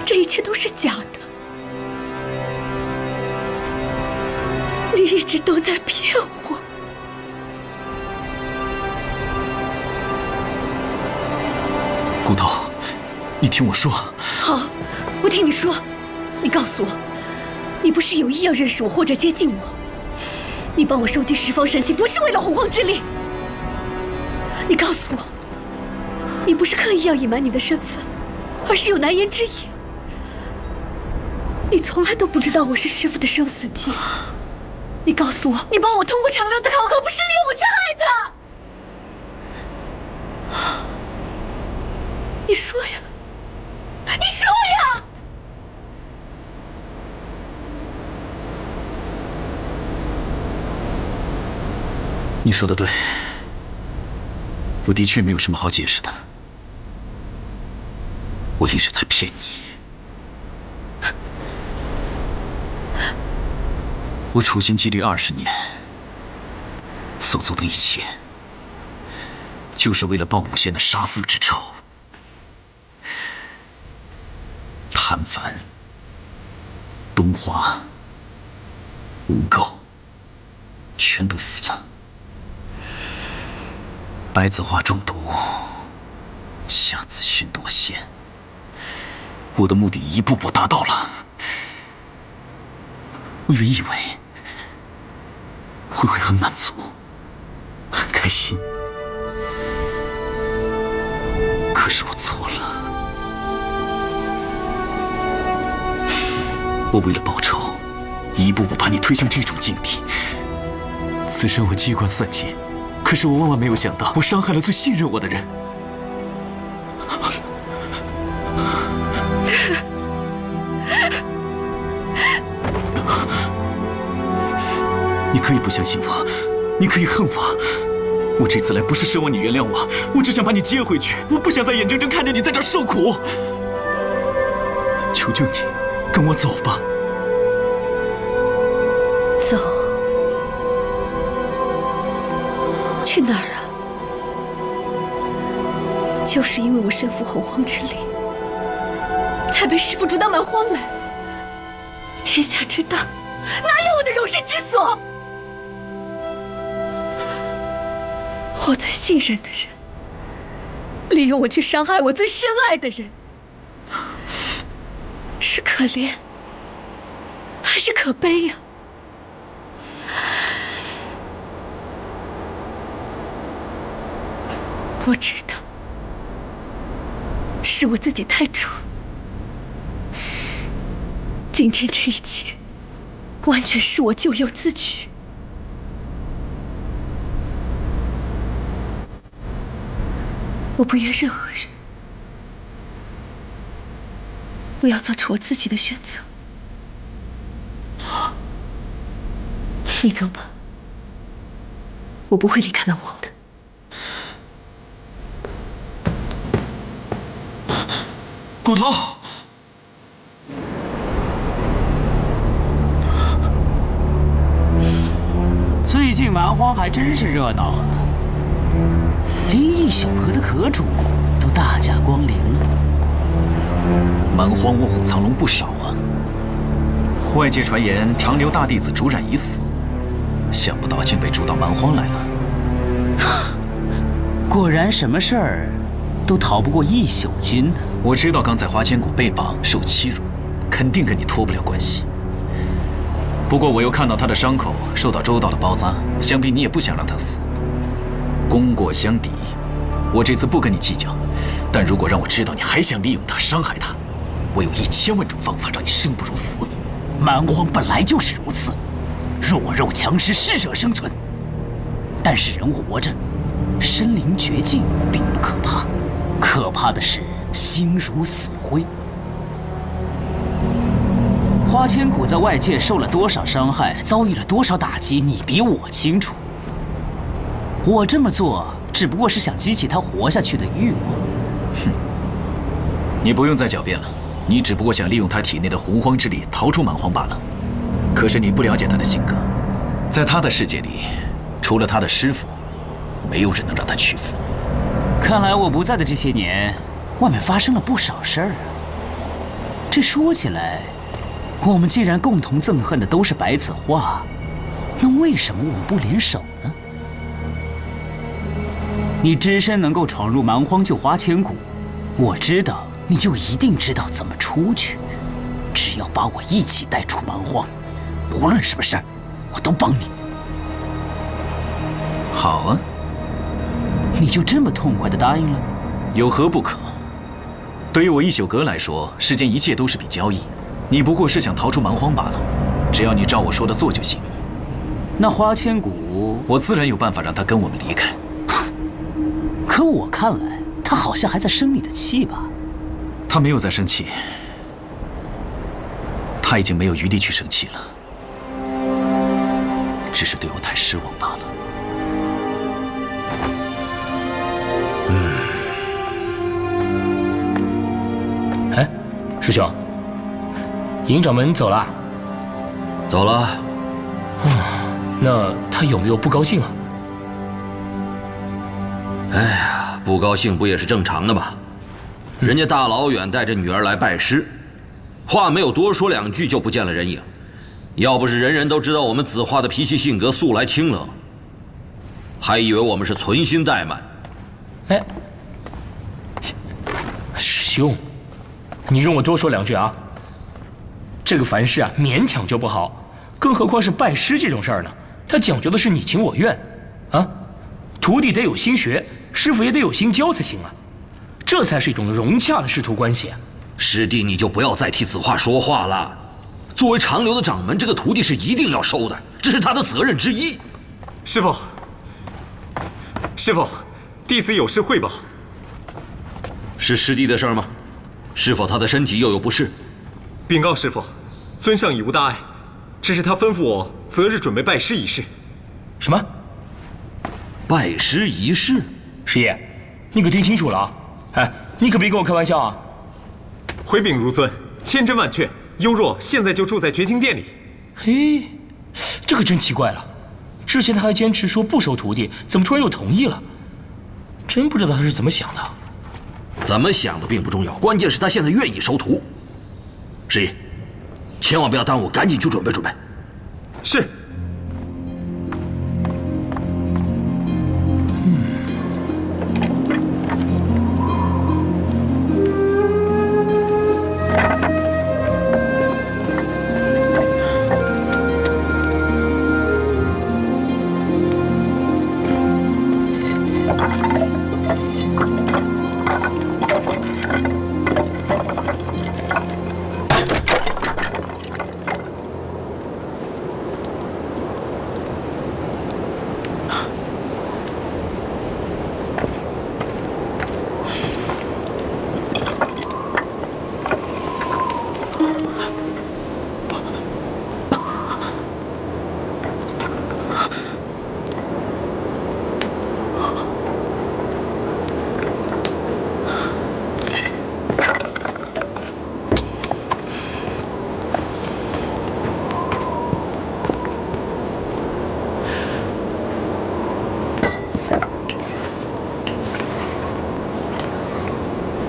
这一切都是假的。你一直都在骗我。骨头，你听我说。好，我听你说。你告诉我，你不是有意要认识我或者接近我？你帮我收集十方神器，不是为了洪荒之力？你告诉我，你不是刻意要隐瞒你的身份，而是有难言之隐。你从来都不知道我是师父的生死劫。你告诉我，你帮我通过长流的考核，不是利用我去害他。你说呀，你说呀！你说的对，我的确没有什么好解释的。我一直在骗你。我处心积虑20年，所做的一切，就是为了报5仙的杀父之仇。谭凡、东华、吴垢，全都死了。白子画中毒，夏子勋夺仙，我的目的一步步达到了。我原以为会很满足，很开心。可是我错了，我为了报仇，一步步把你推向这种境地。此生我机关算尽，可是我万万没有想到，我伤害了最信任我的人。你可以不相信我，你可以恨我，我这次来不是奢望你原谅我，我只想把你接回去，我不想再眼睁睁看着你在这儿受苦。求求你，跟我走吧。走？去哪儿啊？就是因为我身负洪荒之力，才被师父逐到蛮荒来。天下之大，哪有我的容身之所？我最信任的人，利用我去伤害我最深爱的人，是可怜还是可悲呀？我知道，是我自己太蠢。今天这一切，完全是我咎由自取。我不怨任何人，我要做出我自己的选择。你走吧，我不会离开蛮荒的。骨头，最近蛮荒还真是热闹啊，连一小阁的阁主都大驾光临了。蛮荒卧虎藏龙不少啊。外界传言长留大弟子竹染已死，想不到竟被逐到蛮荒来了。果然什么事儿都逃不过一宿君呢。我知道刚才花千骨被绑受欺辱，肯定跟你脱不了关系。不过我又看到他的伤口受到周道的包扎，想必你也不想让他死。功过相抵，我这次不跟你计较。但如果让我知道你还想利用他伤害他，我有1000万种方法让你生不如死。蛮荒本来就是如此，弱肉强食，适者生存。但是人活着，身临绝境并不可怕，可怕的是心如死灰。花千骨在外界受了多少伤害，遭遇了多少打击，你比我清楚。我这么做只不过是想激起他活下去的欲望。哼，你不用再狡辩了，你只不过想利用他体内的洪荒之力逃出蛮荒罢了。可是你不了解他的性格，在他的世界里，除了他的师父，没有人能让他屈服。看来我不在的这些年，外面发生了不少事儿啊。这说起来，我们既然共同憎恨的都是白子画，那为什么我们不联手呢？你只身能够闯入蛮荒救花千骨，我知道你就一定知道怎么出去。只要把我一起带出蛮荒，无论什么事儿，我都帮你。好啊，你就这么痛快地答应了？有何不可？对于我一宿阁来说，世间一切都是笔交易。你不过是想逃出蛮荒罢了，只要你照我说的做就行。那花千骨，我自然有办法让他跟我们离开。可我看来，他好像还在生你的气吧？他没有在生气，他已经没有余力去生气了，只是对我太失望罢了。哎，师兄，营掌门走了？走了。那他有没有不高兴啊？哎呀，不高兴不也是正常的吗？人家大老远带着女儿来拜师，话没有多说2句就不见了人影。要不是人人都知道我们子画的脾气性格素来清冷，还以为我们是存心怠慢。哎，师兄，你容我多说2句啊。这个凡事啊，勉强就不好，更何况是拜师这种事儿呢？他讲究的是你情我愿，啊。徒弟得有心学，师傅也得有心教才行啊，这才是一种融洽的师徒关系。师弟，你就不要再替子画说话了。作为长留的掌门，这个徒弟是一定要收的，这是他的责任之一。师傅，师傅，弟子有事汇报。是师弟的事儿吗？是否他的身体又有不适？禀告师傅，尊上已无大碍，只是他吩咐我择日准备拜师仪式。什么？拜师仪式？师爷，你可听清楚了啊！哎，你可别跟我开玩笑啊！回禀如尊，千真万确，幽若现在就住在绝经殿里。嘿，这可真奇怪了。之前他还坚持说不收徒弟，怎么突然又同意了？真不知道他是怎么想的。怎么想的并不重要，关键是他现在愿意收徒。师爷，千万不要耽误，赶紧去准备准备。是。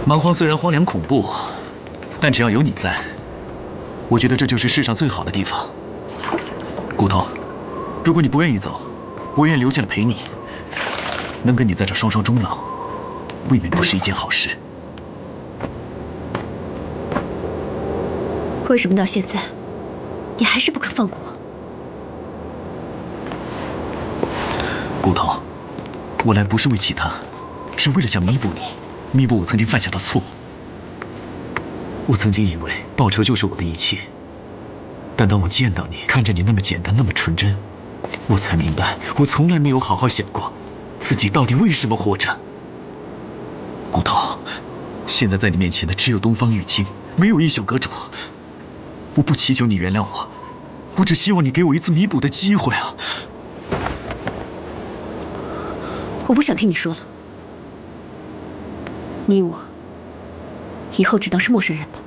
蛮荒虽然荒凉恐怖，但只要有你在，我觉得这就是世上最好的地方。骨头，如果你不愿意走，我愿意留下来陪你。能跟你在这双双终老，未免不是一件好事。为什么到现在，你还是不肯放过我？骨头，我来不是为其他，是为了想弥补你。弥补我曾经犯下的错误。我曾经以为报仇就是我的一切，但当我见到你，看着你那么简单，那么纯真，我才明白，我从来没有好好想过，自己到底为什么活着。骨头，现在在你面前的只有东方玉清，没有一宿阁主。我不祈求你原谅我，我只希望你给我一次弥补的机会啊！我不想听你说了。你我以后只当是陌生人吧。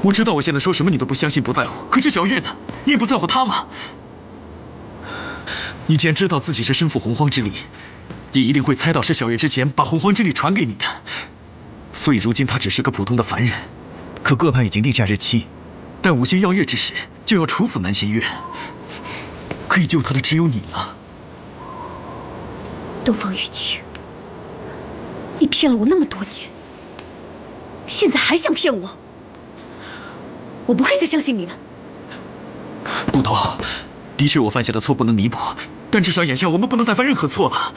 我知道我现在说什么你都不相信不在乎，可是小月呢？你也不在乎她吗？你既然知道自己是身负洪荒之力，也一定会猜到是小月之前把洪荒之力传给你的。所以如今她只是个普通的凡人，可各派已经定下日期，但五星邀月之时就要处死南仙月，可以救她的只有你了。东方玉清，你骗了我那么多年，现在还想骗我？我不会再相信你了。骨头，的确我犯下的错不能弥补，但至少眼下我们不能再犯任何错了。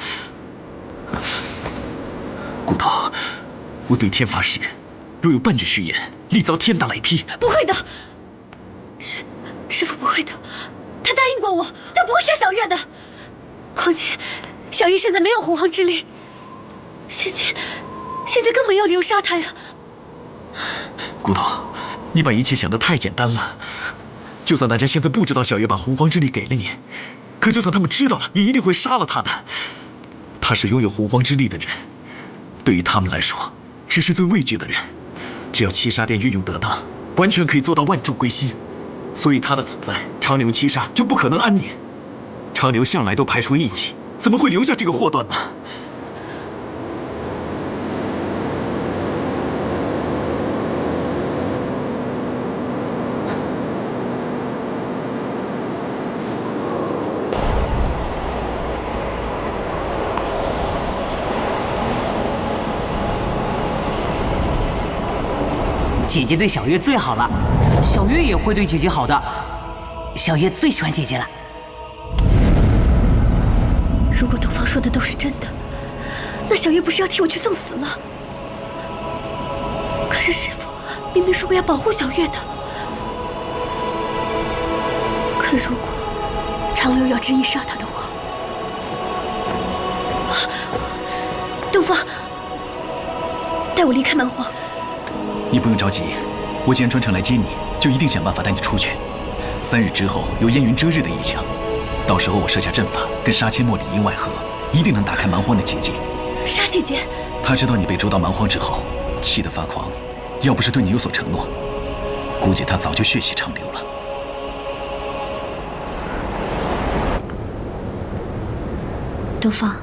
骨头，我对天发誓，若有半句虚言，立遭天大雷劈。不会的，师父不会的，他答应过我，他不会杀小月的。况且。小月现在没有洪荒之力，现在更没有理由杀他呀。骨头，你把一切想得太简单了。就算大家现在不知道小月把洪荒之力给了你，可就算他们知道了，也一定会杀了他的。他是拥有洪荒之力的人，对于他们来说，只是最畏惧的人。只要七杀殿运用得当，完全可以做到万众归心。所以他的存在，长留七杀就不可能安宁。长留向来都排除异己。怎么会留下这个祸端呢？姐姐对小月最好了，小月也会对姐姐好的。小月最喜欢姐姐了。如果东方说的都是真的，那小月不是要替我去送死了？可是师父明明说过要保护小月的。可如果长留要执意杀他的话，东方，带我离开蛮荒。你不用着急，我既然专程来接你，就一定想办法带你出去。3日之后有烟云遮日的异象，到时候我设下阵法，跟杀阡陌里应外合，一定能打开蛮荒的结界。杀姐姐，他知道你被捉到蛮荒之后，气得发狂，要不是对你有所承诺，估计他早就血洗长流了。东方，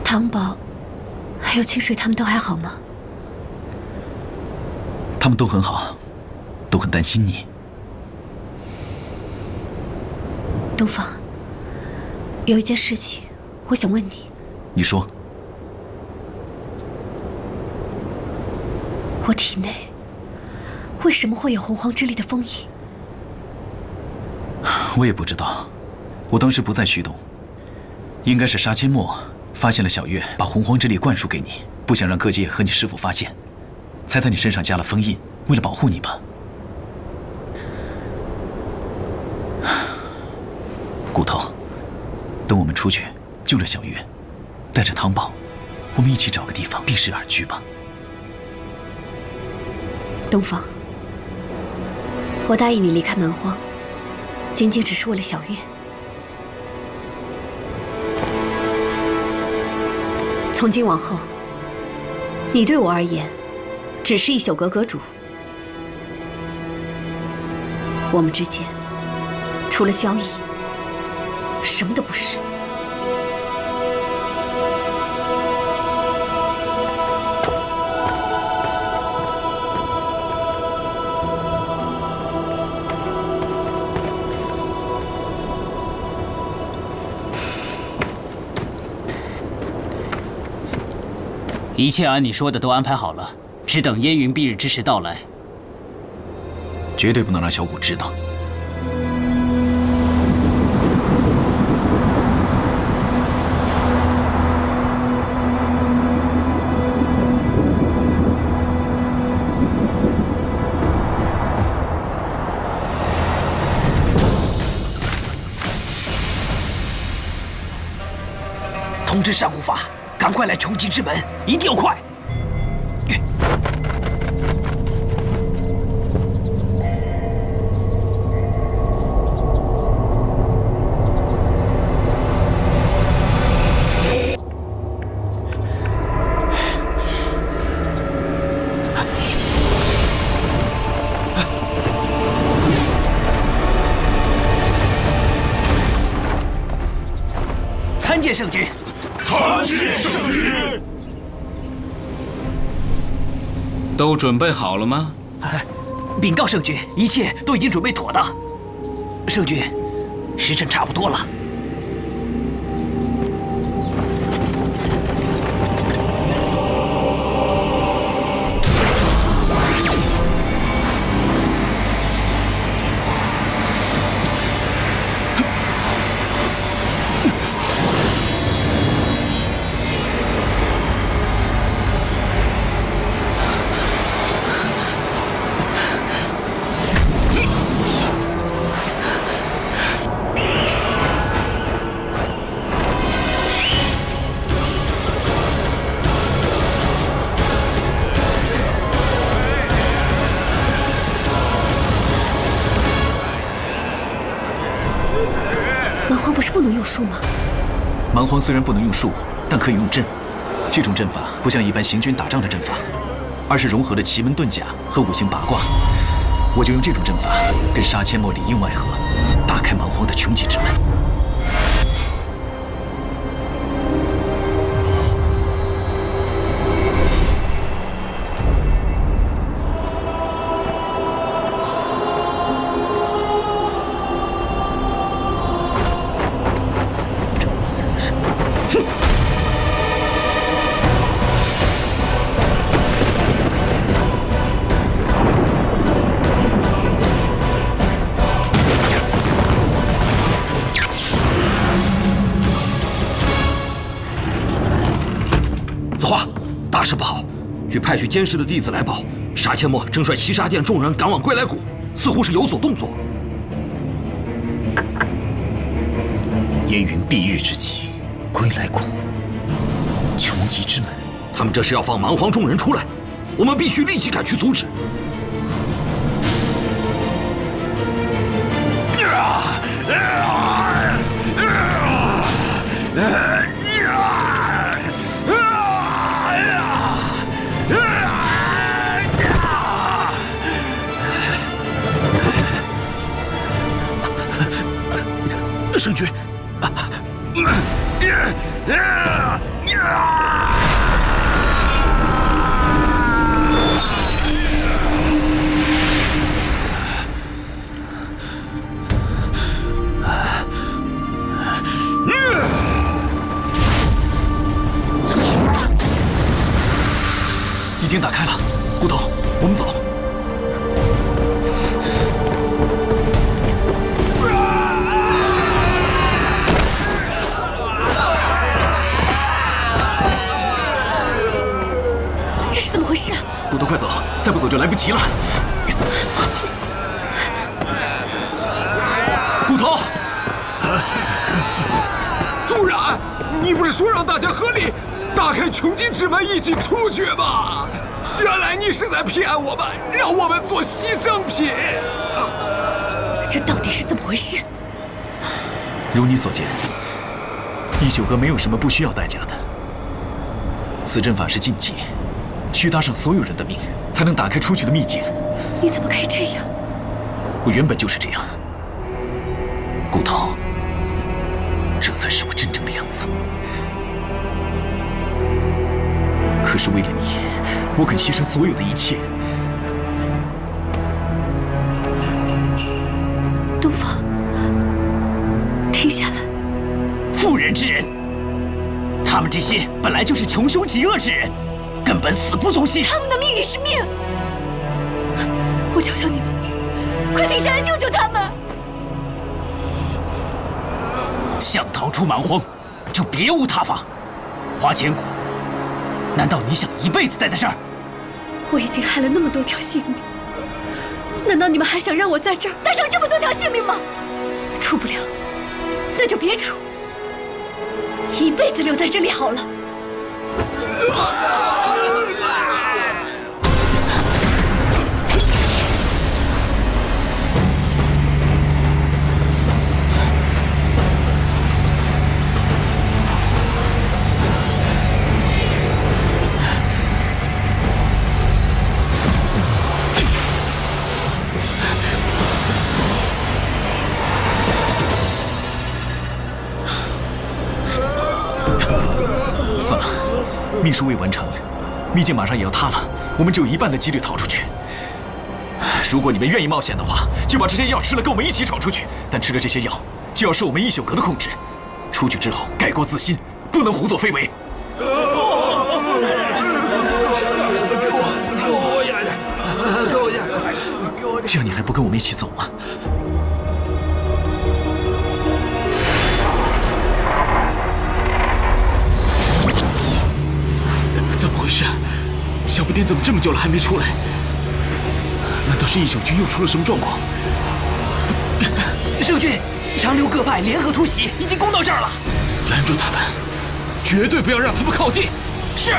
唐宝，还有清水他们都还好吗？他们都很好，都很担心你。东方，有一件事情，我想问你。你说。我体内为什么会有洪荒之力的封印？我也不知道，我当时不在虚洞，应该是杀阡陌发现了小月，把洪荒之力灌输给你，不想让各界和你师父发现，才在你身上加了封印，为了保护你吧。骨头，等我们出去救了小月，带着汤宝，我们一起找个地方避世而居吧。东方，我答应你离开蛮荒，仅仅只是为了小月。从今往后，你对我而言，只是一宿阁阁主。我们之间，除了交易，什么都不是。一切按你说的都安排好了，只等烟云蔽日之时到来。绝对不能让小谷知道。通知上护法，赶快来穷极之门，一定要快！参见圣君。参见圣君。都准备好了吗？禀告圣君，一切都已经准备妥当。圣君，时辰差不多了。不是不能用术吗？蛮荒虽然不能用术，但可以用阵。这种阵法不像一般行军打仗的阵法，而是融合了奇门遁甲和五行八卦。我就用这种阵法跟杀阡陌里应外合，打开蛮荒的穷极之门。子画，大事不好！据派去监视的弟子来报，杀阡陌正率七杀殿众人赶往归来谷，似乎是有所动作。烟云蔽日之际，归来谷，穷极之门，他们这是要放蛮荒众人出来，我们必须立即赶去阻止。圣君，已经打开了，骨头，我们走。这是怎么回事啊？骨头，快走，再不走就来不及了。骨头，朱冉，你不是说让大家合力打开穷极之门一起出去吗？原来你是在骗我们，让我们做牺牲品。这到底是怎么回事？如你所见，一宿阁没有什么不需要代价的。此阵法是禁忌，需搭上所有人的命才能打开出去的秘境。你怎么可以这样？我原本就是这样。骨头，这才是我真正的样子。可是为了你，我肯牺牲所有的一切。东方，停下来！妇人之仁，他们这些本来就是穷凶极恶之人，根本死不足惜。他们的命也是命，我求求你们，快停下来救救他们！想逃出蛮荒，就别无他法。花千骨，难道你想一辈子待在这儿？我已经害了那么多条性命，难道你们还想让我在这儿带上这么多条性命吗？出不了，那就别出，一辈子留在这里好了。算了，秘术未完成，秘境马上也要塌了，我们只有一半的几率逃出去。如果你们愿意冒险的话，就把这些药吃了，跟我们一起闯出去。但吃了这些药，就要受我们一宿阁的控制。出去之后，改过自新，不能胡作非为。这样你还不跟我们一起走吗？怎么回事？小不点怎么这么久了还没出来？难道是义守军又出了什么状况？圣君，长留各派联合突袭，已经攻到这儿了。拦住他们，绝对不要让他们靠近。是。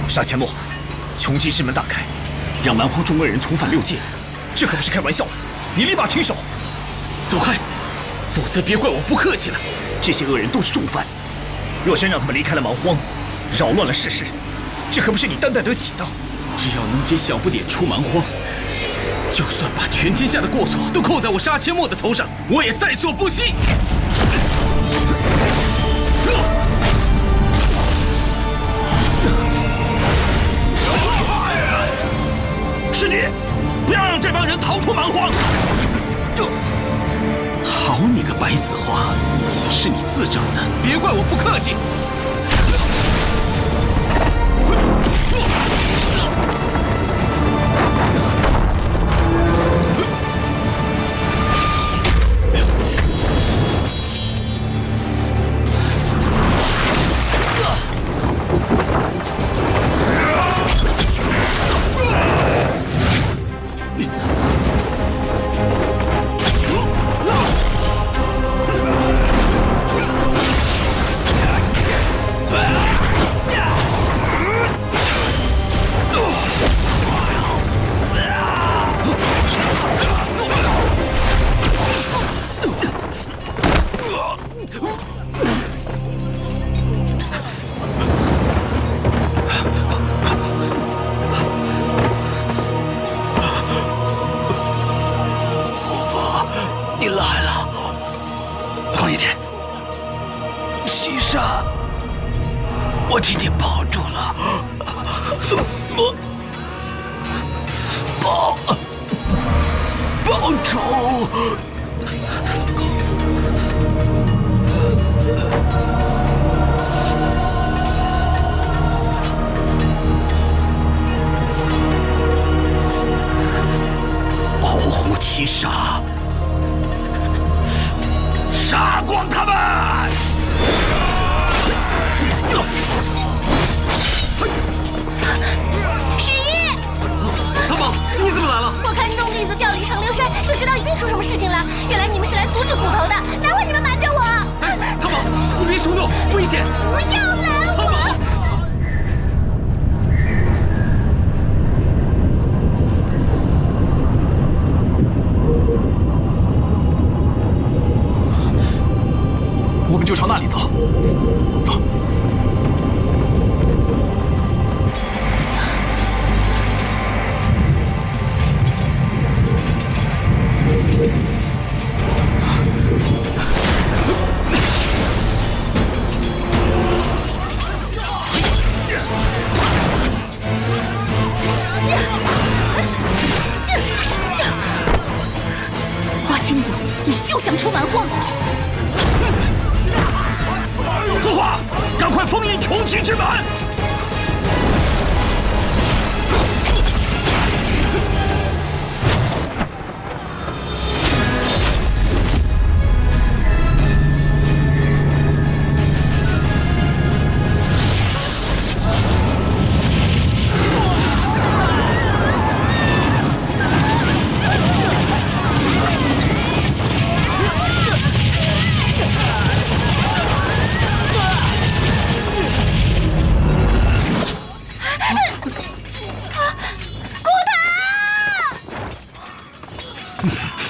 杀阡陌，穷极之门大开，让蛮荒众恶人重返六界，这可不是开玩笑的！你立马停手，走开，否则别怪我不客气了。这些恶人都是重犯，若真让他们离开了蛮荒，扰乱了世事，这可不是你担待得起的。只要能接小不点出蛮荒，就算把全天下的过错都扣在我杀阡陌的头上，我也在所不惜。师弟，不要让这帮人逃出蛮荒！好你个白子画，是你自找的，别怪我不客气。我替你保住了，报仇！保护七杀，杀光他们！十一，大宝，你怎么来了？我看众弟子掉了一场流山，就知道一定出什么事情了。原来你们是来阻止骨头的，难怪你们瞒着我。大宝，你别冲动，危险！不要拦我！我们就朝那里走，走。花千骨，你休想出蛮荒！作画，赶快封印穷奇之门！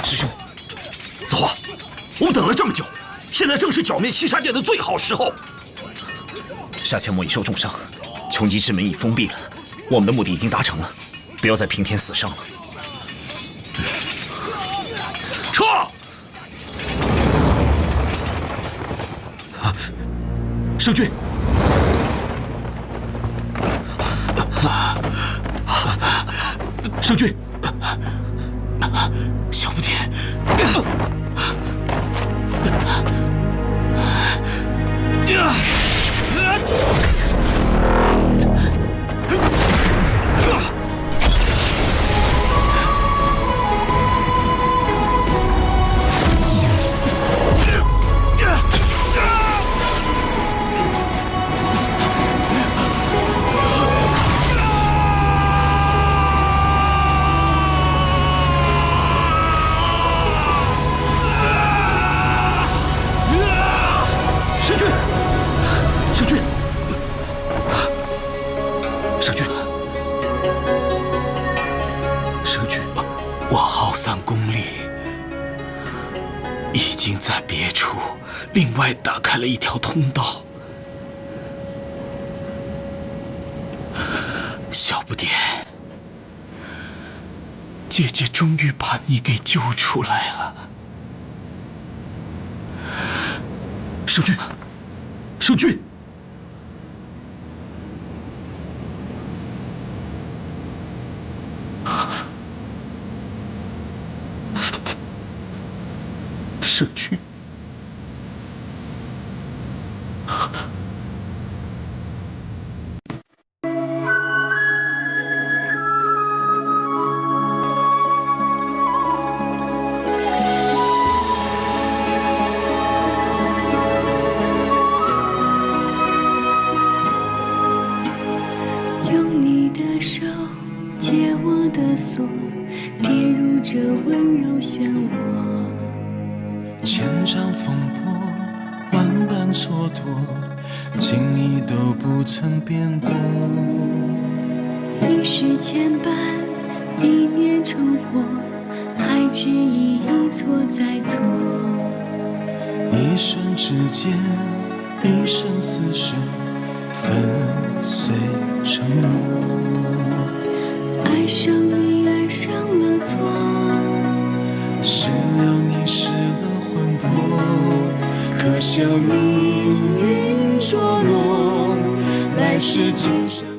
师兄，子画，我们等了这么久，现在正是剿灭七杀殿的最好时候。杀阡陌已受重伤，穷极之门已封闭了，我们的目的已经达成了，不要再平添死伤了。撤！圣君。圣君，小不点，我耗散功力，已经在别处另外打开了一条通道。小不点，姐姐终于把你给救出来了。守军，守军！守军！用你的手解我的锁，跌入这温柔漩涡。千丈风波，万般蹉跎，情意都不曾变过。一世牵绊，一念成祸，还执意一错再错。一瞬之间，一生厮守，粉碎沉默。爱上你，爱上了错，失了你，失了魂魄。可笑命运捉弄，来世今生。